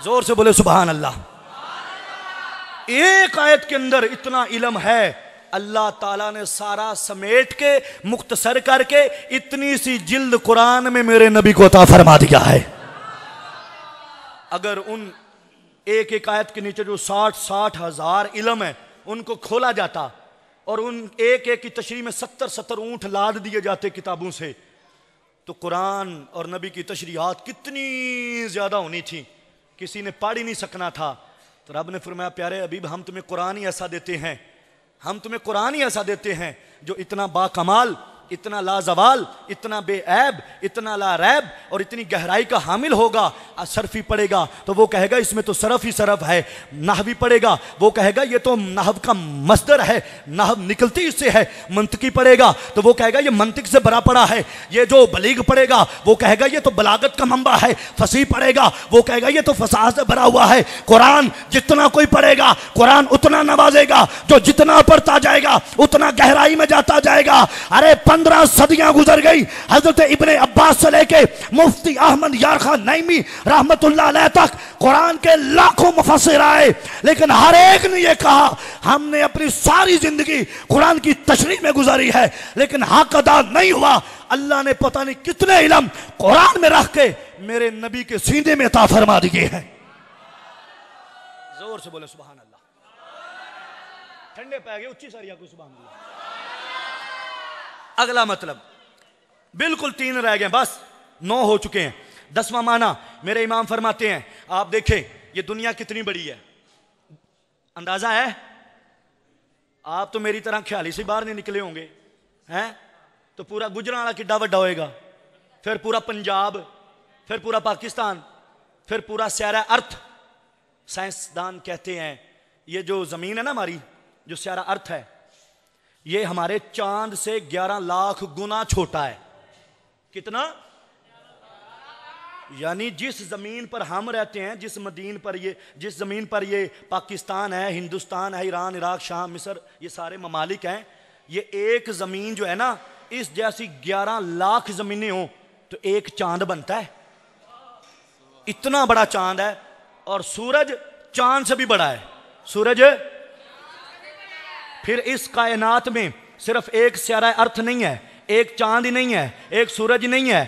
जोर से बोले सुभान अल्लाह। एक आयत के अंदर इतना इल्म है, अल्लाह ताला ने सारा समेट के मुख्तसर करके इतनी सी जिल्द कुरान में मेरे नबी को अता फरमा दिया है। अगर उन एक एक आयत के नीचे जो 60 हजार इल्म है उनको खोला जाता और उन एक एक की तशरीह में 70 ऊंट लाद दिए जाते किताबों से, तो कुरान और नबी की तशरीहात कितनी ज्यादा होनी थी, किसी ने पढ़ ही नहीं सकना था। तो रब ने फरमाया प्यारे हबीब हम तुम्हें कुरान ही ऐसा देते हैं, हम तुम्हें कुरान ही ऐसा देते हैं जो इतना बाकमाल, इतना लाजवाल, इतना बेऐब, इतना लारैब और इतनी गहराई का हामिल होगा। सरफी पढ़ेगा तो वो कहेगा इसमें तो सरफ ही सरफ है, नहवी पढ़ेगा वो कहेगा ये तो नहव का मस्दर है, नहव निकलती इससे है। मंतिकी पढ़ेगा तो वो कहेगा ये मंतिक से भरा पड़ा है। ये जो बलीग पढ़ेगा वो कहेगा ये तो बलागत का मंबा है। फसीह पढ़ेगा वो कहेगा ये तो फसाह से भरा हुआ है। कुरान जितना कोई पढ़ेगा कुरान उतना नवाजेगा, जो जितना पढ़ता जाएगा उतना गहराई में जाता जाएगा। अरे 15 सदियां गुजर गई, हजरत इब्ने अब्बास से लेके मुफ्ती अहमद यार खान नईमी रहमतुल्लाह अलैह तक कुरान के लाखों मुफस्सिर आए, लेकिन हर एक ने यह कहा हमने अपनी सारी जिंदगी कुरान की तशरीह में गुजारी है लेकिन हक अदा नहीं हुआ। अल्लाह ने पता नहीं कितने इल्म कुरान में रख के मेरे नबी के सीने में अता फरमा दिए हैं। जोर से बोले सुभान अल्लाह। ठंडे पै गए उच्ची सारिया को सुभान अल्लाह। अगला मतलब बिल्कुल 3 रह गए, बस 9 हो चुके हैं। 10वां माना मेरे इमाम फरमाते हैं आप देखें ये दुनिया कितनी बड़ी है, अंदाजा है? आप तो मेरी तरह ख्याली से बाहर नहीं निकले होंगे हैं, तो पूरा गुजरांवाला किड्डा वड्डा होएगा, फिर पूरा पंजाब, फिर पूरा पाकिस्तान, फिर पूरा स्यारा अर्थ। साइंसदान कहते हैं ये जो जमीन है ना हमारी, जो स्यारा अर्थ है, ये हमारे चांद से 11 लाख गुना छोटा है। कितना? यानी जिस जमीन पर हम रहते हैं, जिस जमीन पर ये पाकिस्तान है, हिंदुस्तान है, ईरान, इराक, शाम, मिस्र, ये सारे ममालिक हैं, ये एक जमीन जो है ना, इस जैसी 11 लाख जमीनें हो तो एक चांद बनता है। इतना बड़ा चांद है। और सूरज चांद से भी बड़ा है। सूरज, फिर इस कायनात में सिर्फ एक स्यारा अर्थ नहीं है, एक चांद ही नहीं है, एक सूरज ही नहीं है,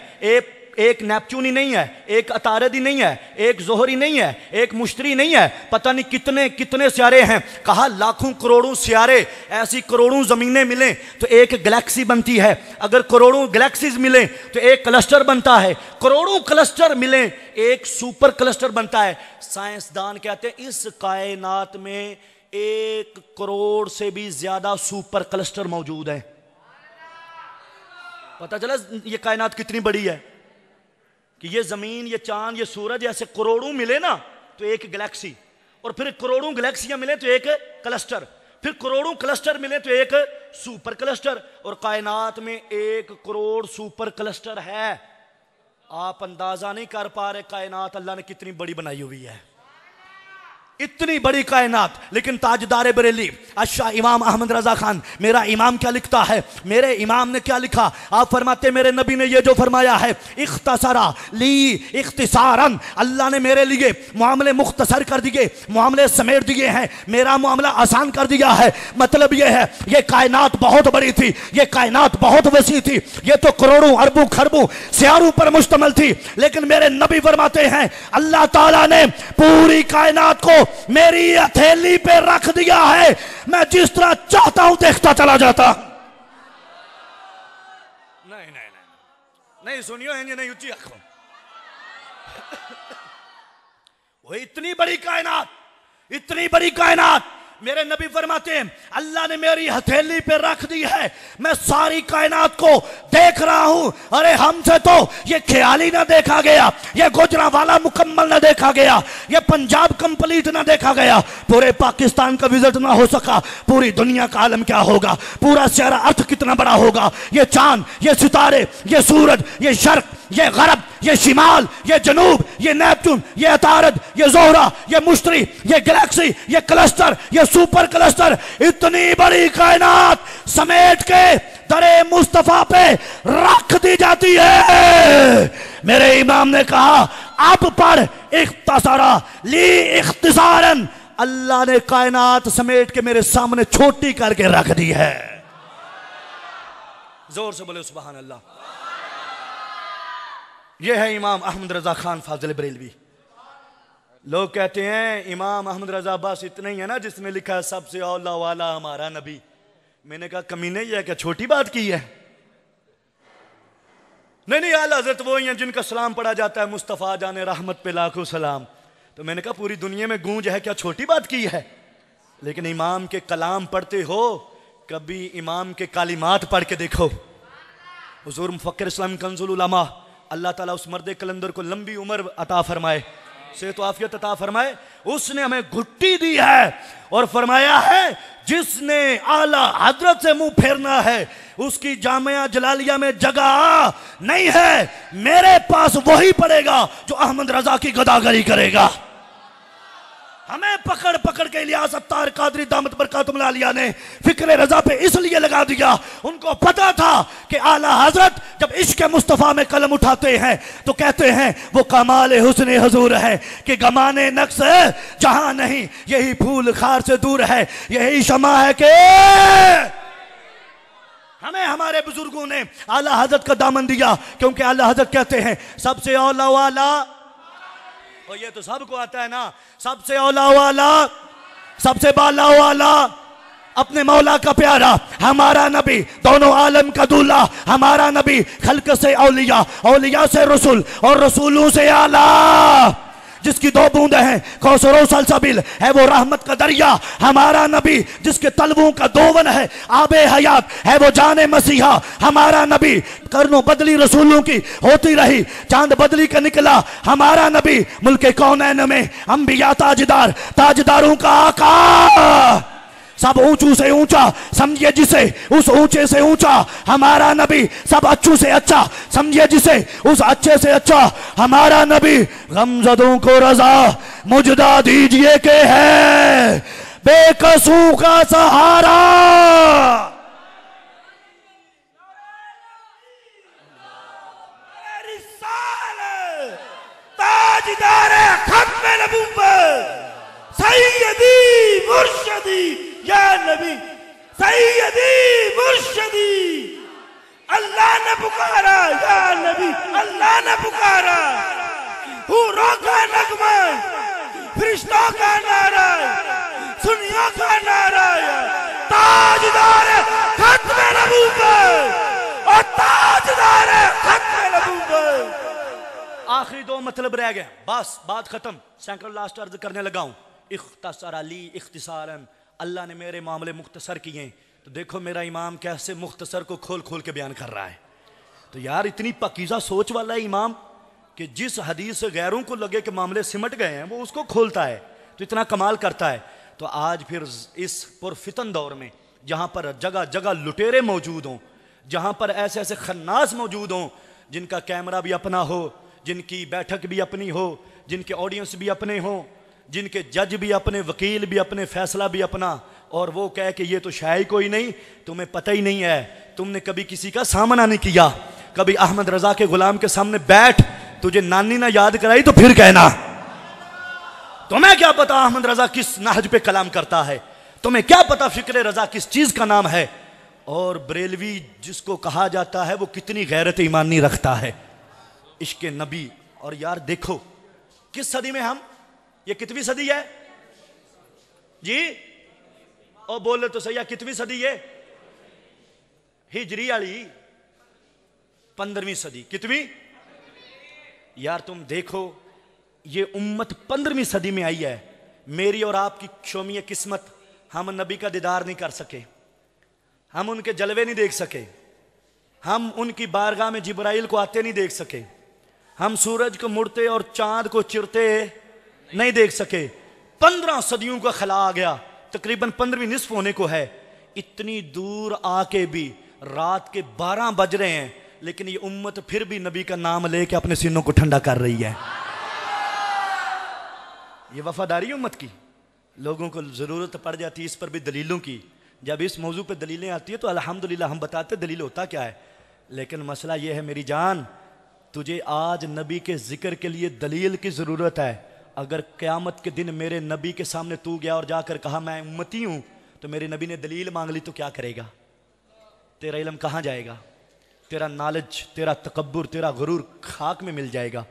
एक नेपच्यून ही नहीं है, एक अतारद ही नहीं है, एक जोहर ही नहीं है, एक मुश्तरी नहीं है, पता नहीं कितने कितने स्यारे हैं। कहा लाखों करोड़ों स्यारे, ऐसी करोड़ों जमीनें मिलें तो एक गैलेक्सी बनती है। अगर करोड़ों गैलेक्सीज मिलें तो एक क्लस्टर बनता है। करोड़ों क्लस्टर मिलें एक सुपर क्लस्टर बनता है। साइंसदान कहते हैं इस कायनात में 1 करोड़ से भी ज्यादा सुपर क्लस्टर मौजूद है। पता चला ये कायनात कितनी बड़ी है कि ये जमीन, ये चांद, ये सूरज ऐसे करोड़ों मिले ना तो एक गैलेक्सी, और फिर करोड़ों गैलेक्सियां मिले तो एक क्लस्टर, फिर करोड़ों क्लस्टर मिले तो एक सुपर क्लस्टर, और कायनात में 1 करोड़ सुपर क्लस्टर है। आप अंदाजा नहीं कर पा रहे कायनात अल्लाह ने कितनी बड़ी बनाई हुई है। इतनी बड़ी कायनात। लेकिन ताजदार बरेली अच्छा इमाम अहमद रजा खान, मेरा इमाम क्या लिखता है, मेरे इमाम ने क्या लिखा? आप फरमाते मेरे नबी ने ये जो फरमाया है, इख्तसरा ली इख्तिसारन, अल्लाह ने मेरे लिए मामले मुख्तसर कर दिए, मामले समेट दिए हैं, मेरा मामला आसान कर दिया है। मतलब ये है ये कायनात बहुत बड़ी थी, ये कायनात बहुत वसी थी, ये तो करोड़ों अरबों खरबों सियारों पर मुश्तमिल थी, लेकिन मेरे नबी फरमाते हैं अल्लाह ताला ने पूरी कायनात को मेरी हथेली पे रख दिया है, मैं जिस तरह चाहता हूं देखता चला जाता। नहीं नहीं नहीं नहीं सुनियो, नहीं ऊंची आंखों। वो इतनी बड़ी कायनात, इतनी बड़ी कायनात, मेरे नबी फरमाते हैं अल्लाह ने मेरी हथेली पे रख दी है, मैं सारी कायनात को देख रहा हूं। अरे हमसे तो ये ख्याल ही ना देखा गया, ये गुजरांवाला मुकम्मल ना देखा गया, ये पंजाब कंप्लीट ना देखा गया, पूरे पाकिस्तान का विजिट ना हो सका, पूरी दुनिया का आलम क्या होगा, पूरा सारा अर्थ कितना बड़ा होगा। ये चांद, ये सितारे, ये सूरज, ये शर्क, ये गरब, ये शिमाल, ये जनूब, ये नेपच्यून, ये अतारद, ये जोहरा, ये मुश्तरी, ये गैलेक्सी, ये क्लस्टर, ये सुपर क्लस्टर, इतनी बड़ी कायनात समेट के दरे मुस्तफा पे रख दी जाती है। मेरे इमाम ने कहा अब पढ़ इख्तिसारा ली इख्तिसारन, अल्लाह ने कायनात समेट के मेरे सामने छोटी करके रख दी है। जोर से बोले सुभान अल्लाह। यह है इमाम अहमद रजा खान फाजिल बरेलवी। लोग कहते हैं इमाम अहमद रजा बस इतना ही है ना जिसने लिखा है सबसे औला वाला हमारा नबी। मैंने कहा कमीने ये क्या छोटी बात की है? नहीं आला हज़रत वो ही हैं जिनका सलाम पढ़ा जाता है मुस्तफ़ा जाने रहमत पे लाखों सलाम। तो मैंने कहा पूरी दुनिया में गूंज है, क्या छोटी बात की है? लेकिन इमाम के कलाम पढ़ते हो, कभी इमाम के कालिमात पढ़ के देखो। हुजूर मुफक्किर इस्लाम कंजुल उलमा, अल्लाह ताला उस मर्द कलंदर को लंबी उम्र अता फरमाए, सेहत आफियत अता फरमाए। उसने हमें घुट्टी दी है और फरमाया है जिसने आला हजरत से मुंह फेरना है उसकी जामिया जलालिया में जगह नहीं है। मेरे पास वही पड़ेगा जो अहमद रजा की गदागरी करेगा। हमें पकड़ पकड़ के इलियास अत्तार कादरी दामत बरकातुहुल आलिया ने फिक्र रजा पे इसलिए लगा दिया, उनको पता था कि आला हजरत जब इश्क मुस्तफ़ा में कलम उठाते हैं तो कहते हैं वो कमाल हुस्न हुजूर है कि गमाने नक्स जहां नहीं, यही फूल खार से दूर है, यही शमा है कि हमें हमारे बुजुर्गों ने आला हजरत का दामन दिया, क्योंकि आला हजरत कहते हैं सबसे औला वाला, और ये तो सबको आता है ना, सबसे औला वाला, सबसे बाला वाला, अपने मौला का प्यारा हमारा नबी, दोनों आलम का दूल्हा हमारा नबी, खल्क से औलिया, औलिया से रसूल और रसूलों से आला, जिसकी दो बूंदे हैं कौसरो सलसबिल है वो रहमत का दरिया हमारा नबी, जिसके तलवों का दोवन है आबे हयात है वो जाने मसीहा हमारा नबी। करनों बदली रसूलों की होती रही, चांद बदली का निकला हमारा नबी, मुल्के कौनैन में अंबिया ताजदार, ताजदारों का आका, सब ऊंचू से ऊंचा समझिए जिसे, उस ऊंचे से ऊंचा हमारा नबी, सब अच्छू से अच्छा समझिए जिसे, उस अच्छे से अच्छा हमारा नबी। गमजदों को रजा मुजदा दीजिए के है बेकसों का सहारा, ताजदार खत्म नबूवत सैयदी मुर्शदी या नबी, सैयदी मुर्शदी, अल्लाह ने पुकारा या नबी, अल्लाह ने पुकारा, हूरों का नगमा, फरिश्तों का नारा, सुनियों का नारा, ताजदार खत्म नबूवत और ताजदार खत्म नबूवत। आखिरी दो मतलब रह गए, बस बात खत्म। सैकड़ों लास्ट अर्ज करने लगा हूं। इख्तिसार अली इख्तिसारन, अल्लाह ने मेरे मामले मुख्तसर किए, तो देखो मेरा इमाम कैसे मुख्तसर को खोल खोल के बयान कर रहा है। तो यार इतनी पकीज़ा सोच वाला है इमाम कि जिस हदीस से गैरों को लगे कि मामले सिमट गए हैं वो उसको खोलता है, तो इतना कमाल करता है। तो आज फिर इस पुरफितन दौर में जहाँ पर जगह जगह लुटेरे मौजूद हों, जहाँ पर ऐसे ऐसे खन्नास मौजूद हों जिनका कैमरा भी अपना हो, जिनकी बैठक भी अपनी हो, जिनके ऑडियंस भी अपने हों, जिनके जज भी अपने, वकील भी अपने, फैसला भी अपना, और वो कहे कि ये तो शायद कोई नहीं, तुम्हें पता ही नहीं है, तुमने कभी किसी का सामना नहीं किया, कभी अहमद रजा के गुलाम के सामने बैठ, तुझे नानी ना याद कराई तो फिर कहना। तुम्हें क्या पता अहमद रजा किस नहज पे कलाम करता है, तुम्हें क्या पता फिक्र रजा किस चीज का नाम है, और बरेलवी जिसको कहा जाता है वो कितनी गैरत ईमानी रखता है, इश्क नबी। और यार देखो किस सदी में हम, ये कितवीं सदी है जी? और बोले तो सही, कितवीं सदी है? हिजरी वाली 15वीं सदी। कितवीं? यार तुम देखो ये उम्मत 15वीं सदी में आई है। मेरी और आपकी शोमीय किस्मत, हम नबी का दीदार नहीं कर सके, हम उनके जलवे नहीं देख सके, हम उनकी बारगाह में जिब्राइल को आते नहीं देख सके, हम सूरज को मुड़ते और चांद को चिरते नहीं देख सके। 15 सदियों का खला आ गया, तकरीबन 15वीं निस्फ होने को है। इतनी दूर आके भी रात के 12 बज रहे हैं, लेकिन ये उम्मत फिर भी नबी का नाम लेके अपने सीनों को ठंडा कर रही है। ये वफादारी उम्मत की। लोगों को जरूरत पड़ जाती है इस पर भी दलीलों की, जब इस मौजू पे दलीलें आती है तो अल्हम्दुलिल्लाह हम बताते दलील होता क्या है। लेकिन मसला ये है मेरी जान, तुझे आज नबी के जिक्र के लिए दलील की ज़रूरत है। अगर क़यामत के दिन मेरे नबी के सामने तू गया और जाकर कहा मैं उम्मती हूँ, तो मेरे नबी ने दलील मांग ली तो क्या करेगा? तेरा इल्म कहाँ जाएगा? तेरा नॉलेज, तेरा तकब्बुर, तेरा गुरूर खाक में मिल जाएगा।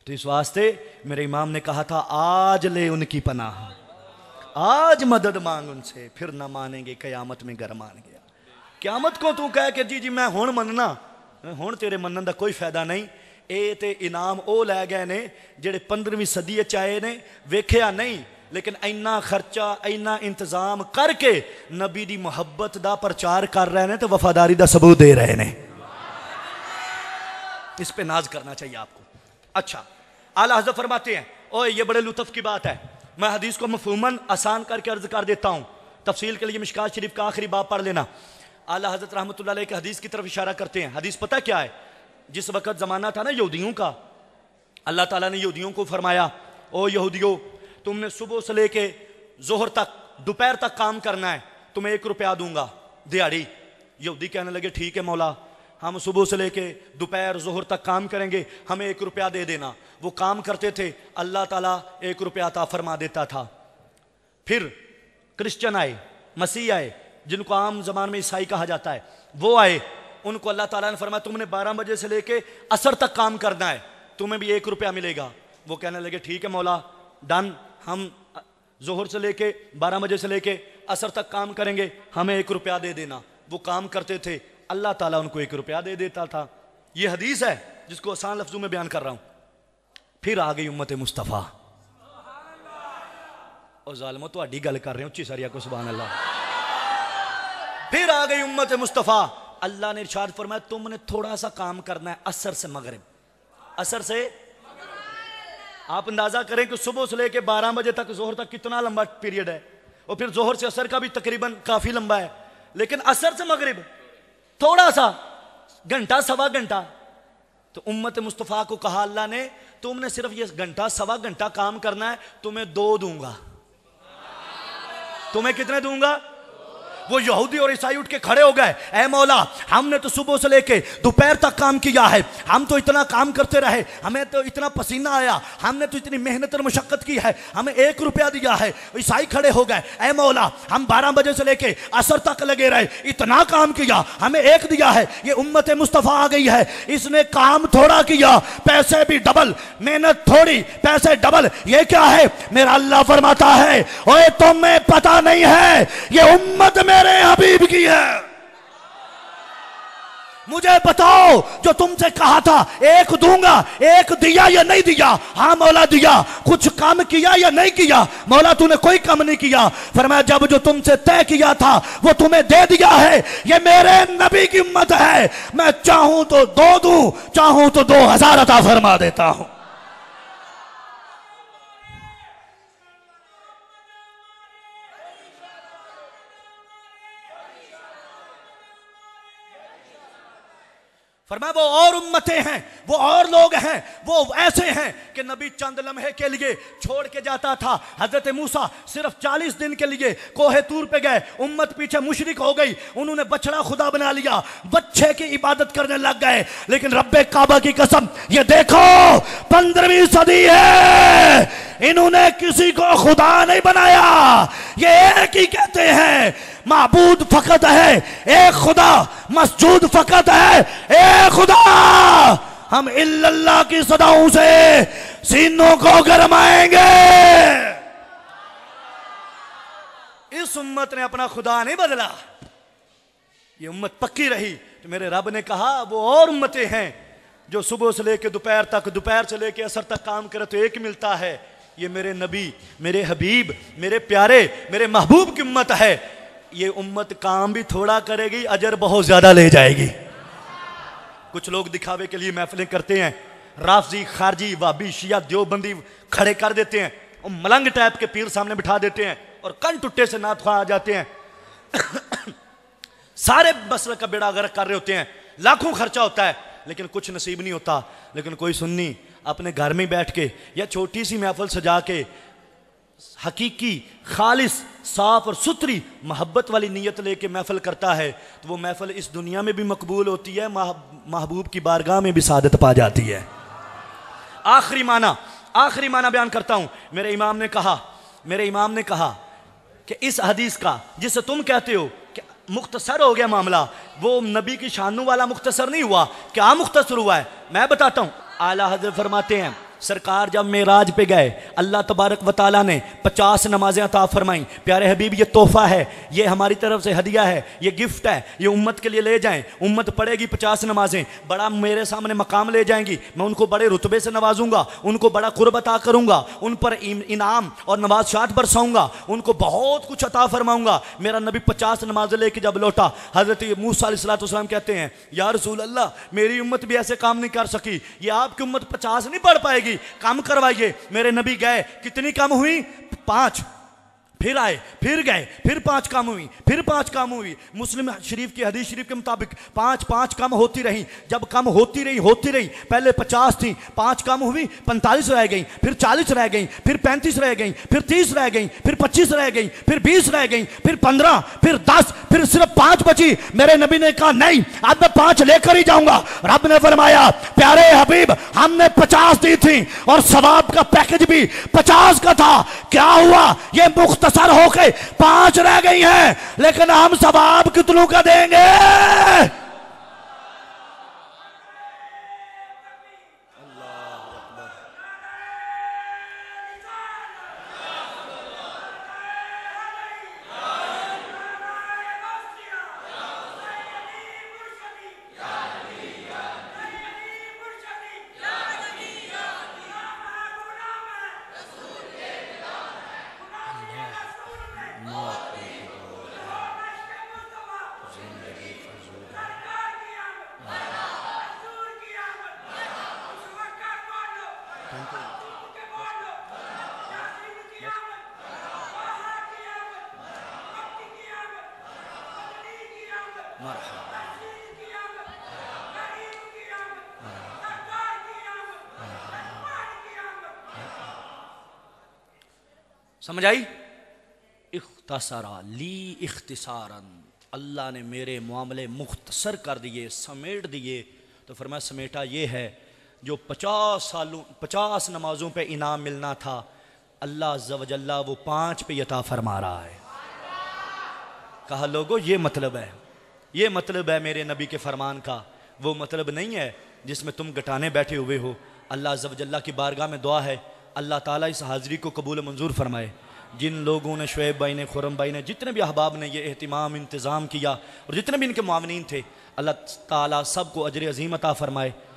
तो इस वास्ते मेरे इमाम ने कहा था आज ले उनकी पनाह, आज मदद मांग उनसे, फिर ना मानेंगे क़यामत में गर मान गया। क़यामत को तू कह के जी मैं हुण मनना, हुण तेरे मनन का कोई फायदा नहीं। ये तो इनाम वो लै गए ने जेड़े 15वीं सदी आए ने, वेख्या नहीं लेकिन इन्ना खर्चा इन्ना इंतजाम करके नबी दी मुहब्बत दा प्रचार कर रहे हैं तो वफादारी दा सबूत दे रहे हैं। इस पे नाज करना चाहिए आपको। अच्छा, आला हज़रत फरमाते हैं, ओए ये बड़े लुत्फ की बात है, मैं हदीस को मफहूमन आसान करके अर्ज कर देता हूँ। तफसील के लिए मिशकात शरीफ का आखिरी बाब पढ़ लेना। आला हज़रत रहमतुल्लाह अलैह के हदीस की तरफ इशारा करते हैं। हदीस पता क्या है? जिस वक्त ज़माना था ना यहूदियों का, अल्लाह ताला ने यहूदियों को फरमाया, ओ यहूदियों तुमने सुबह से लेके जोहर तक, दोपहर तक काम करना है, तुम्हें 1 रुपया दूंगा दिहाड़ी। यहूदी कहने लगे ठीक है मौला, हम सुबह से लेके दोपहर जोहर तक काम करेंगे, हमें 1 रुपया दे देना। वो काम करते थे, अल्लाह ताला 1 रुपया अता फरमा देता था। फिर क्रिश्चियन आए, मसीह आए, जिनको आम जमान में ईसाई कहा जाता है, वो आए। उनको अल्लाह ताला ने फरमाया तुमने 12 बजे से लेके असर तक काम करना है, तुम्हें भी 1 रुपया मिलेगा। वो कहने लगे ठीक है मौला डन, हम जोहर से लेके 12 बजे से लेके असर तक काम करेंगे, हमें 1 रुपया दे देना। वो काम करते थे, अल्लाह ताला उनको 1 रुपया दे देता था। ये हदीस है जिसको आसान लफ्जों में बयान कर रहा हूं। फिर आ गई उम्मत मुस्तफ़ा। और जालिमो तो अड्डी गल कर रहे हो उच्ची सारिया को सुभान अल्लाह। फिर आ गई उम्मत मुस्तफ़ा। अल्लाह ने इरशाद फरमाया तुमने थोड़ा सा काम करना है, असर से मगरिब, असर से। आप अंदाजा करें कि सुबह से लेके 12 बजे तक जोहर तक कितना लंबा पीरियड है, और फिर जोहर से असर का भी तकरीबन काफी लंबा है, लेकिन असर से मगरिब थोड़ा सा, घंटा सवा घंटा। तो उम्मत मुस्तफ़ा को कहा अल्लाह ने तुमने सिर्फ ये घंटा सवा घंटा काम करना है, तुम्हें 2 दूंगा। तुम्हें कितने दूंगा? वो यहूदी और ईसाई उठ के खड़े हो गए, ऐ मौला हमने तो सुबह से लेके दोपहर तक काम किया है, हम तो इतना काम करते रहे, हमें तो इतना पसीना आया, हमने तो इतनी मेहनत और मशक्कत की है, हमें 1 रुपया दिया है। ईसाई खड़े हो गए, ऐ मौला हम 12 बजे से लेके असर तक लगे रहे, इतना काम किया, हमें 1 दिया है। ये उम्मत मुस्तफ़ा आ गई है, इसने काम थोड़ा किया, पैसे भी डबल, मेहनत थोड़ी, पैसे डबल। ये क्या है? मेरा अल्लाह फरमाता है ओए तुम्हें पता नहीं है ये उम्मत मेरे हबीब की है। मुझे बताओ जो तुमसे कहा था 1 दूंगा, 1 दिया या नहीं दिया? हाँ मौला दिया। कुछ काम किया या नहीं किया? मौला तूने कोई काम नहीं किया। फरमाया जब जो तुमसे तय किया था वो तुम्हें दे दिया है। ये मेरे नबी की उम्मत है, मैं चाहूं तो 2 दूं, चाहूं तो 2000 अता फरमा देता हूं। फरमाया वो और उम्मतें हैं, वो और लोग हैं, वो ऐसे हैं कि नबी चंद लम्हे के लिए छोड़ के जाता था। हजरत मूसा सिर्फ 40 दिन के लिए कोहे तूर पे गए, उम्मत पीछे मुशरिक हो गई, उन्होंने बछड़ा खुदा बना लिया, बच्चे की इबादत करने लग गए। लेकिन रब्बे काबा की कसम, ये देखो 15वीं सदी है, इन्होंने किसी को खुदा नहीं बनाया। ये एक ही कहते हैं माबूद फकत है, एक खुदा, मसजूद फकत है, एक खुदा। हम इल्लल्लाह की सदाओं से सीनों को गरमाएंगे। इस उम्मत ने अपना खुदा नहीं बदला, ये उम्मत पक्की रही। तो मेरे रब ने कहा वो और उम्मतें हैं जो सुबह से लेकर दोपहर तक, दोपहर से लेकर असर तक काम करे तो 1 मिलता है। ये मेरे नबी, मेरे हबीब, मेरे प्यारे, मेरे महबूब की उम्मत है। ये उम्मत काम भी थोड़ा करेगी, अजर बहुत ज्यादा ले जाएगी। कुछ लोग दिखावे के लिए महफिलें करते हैं, राफजी, खारजी, वाबी, शिया, देवबंदी खड़े कर देते हैं, और मलंग टाइप के पीर सामने बिठा देते हैं और कन टुट्टे से नात खा आ जाते हैं। सारे मसले का बेड़ा गर्क कर रहे होते हैं, लाखों खर्चा होता है, लेकिन कुछ नसीब नहीं होता। लेकिन कोई सुन्नी अपने घर में बैठ के या छोटी सी महफिल सजा के हकीकी खालिस साफ और सुथरी मोहब्बत वाली नीयत लेके महफिल करता है तो वो महफिल इस दुनिया में भी मकबूल होती है, महबूब की बारगाह में भी सादत पा जाती है। आखिरी माना बयान करता हूं। मेरे इमाम ने कहा कि इस हदीस का जिसे तुम कहते हो कि मुख्तसर हो गया मामला, वो नबी की शानों वाला मुख्तसर नहीं हुआ। क्या मुख्तसर हुआ है मैं बताता हूं। आला हज़रत फरमाते हैं सरकार जब मेराज पे गए अल्लाह तबारक व तआला ने 50 नमाजें अता फरमाई। प्यारे हबीब ये तोहफा है, ये हमारी तरफ से हदिया है, ये गिफ्ट है, ये उम्मत के लिए ले जाएं। उम्मत पढ़ेगी 50 नमाजें, बड़ा मेरे सामने मकाम ले जाएंगी, मैं उनको बड़े रुतबे से नवाजूंगा, उनको बड़ा कुर्ब अता करूंगा, उन पर इनाम और नवाज़शात बरसाऊंगा, उनको बहुत कुछ अता फरमाऊंगा। मेरा नबी 50 नमाजें लेके जब लौटा हज़रत मूसा अलैहिस्सलाम कहते हैं या रसूल अल्लाह मेरी उम्मत भी ऐसे काम नहीं कर सकी, ये आपकी उम्मत 50 नहीं पढ़ पाएगी, कम करवाइए। मेरे नबी गए, कितनी कम हुई? 5। फिर आए, फिर गए, फिर 5 कम हुई, फिर 5 कम हुई। मुस्लिम शरीफ की हदीस शरीफ के मुताबिक 5 कम होती रही। जब कम होती रही पहले 50 थी, 5 कम हुई, 45 रह गई, फिर 40 रह गई, फिर 35 रह गई, फिर 30 रह गई, फिर 25 रह गई, फिर 20 रह गई, फिर 15, फिर 10, फिर सिर्फ 5 बची। मेरे नबी ने कहा नहीं अब मैं 5 लेकर ही जाऊंगा। रब ने फरमाया प्यारे हबीब हमने 50 दी थी और सवाब का पैकेज भी 50 का था। क्या हुआ? ये मुख्तसर होके 5 रह गई हैं, लेकिन हम सवाब कितनों का देंगे? समझ आई? इख्तसरा ली इख्तिसारन, अल्लाह ने मेरे मामले मुख्तसर कर दिए, समेट दिए। तो फरमाया समेटा ये है जो 50 नमाजों पे इनाम मिलना था, अल्लाह अज़्ज़ा व जल्ला वो 5 पे अता फरमा रहा है। कहा लोगो ये मतलब है मेरे नबी के फरमान का, वो मतलब नहीं है जिसमें तुम घटाने बैठे हुए हो। अल्लाह अज़्ज़ा व जल्ला की बारगाह में दुआ है अल्लाह ताला इस हाज़िरी को कबूल मंजूर फरमाए। जिन लोगों ने शुएब भाई ने, खुरम भाई ने, जितने भी अहबाब ने ये एहतिमाम इंतज़ाम किया और जितने भी इनके मुआविनीन थे, अल्लाह ताला सबको अजर अज़ीम अता फरमाए।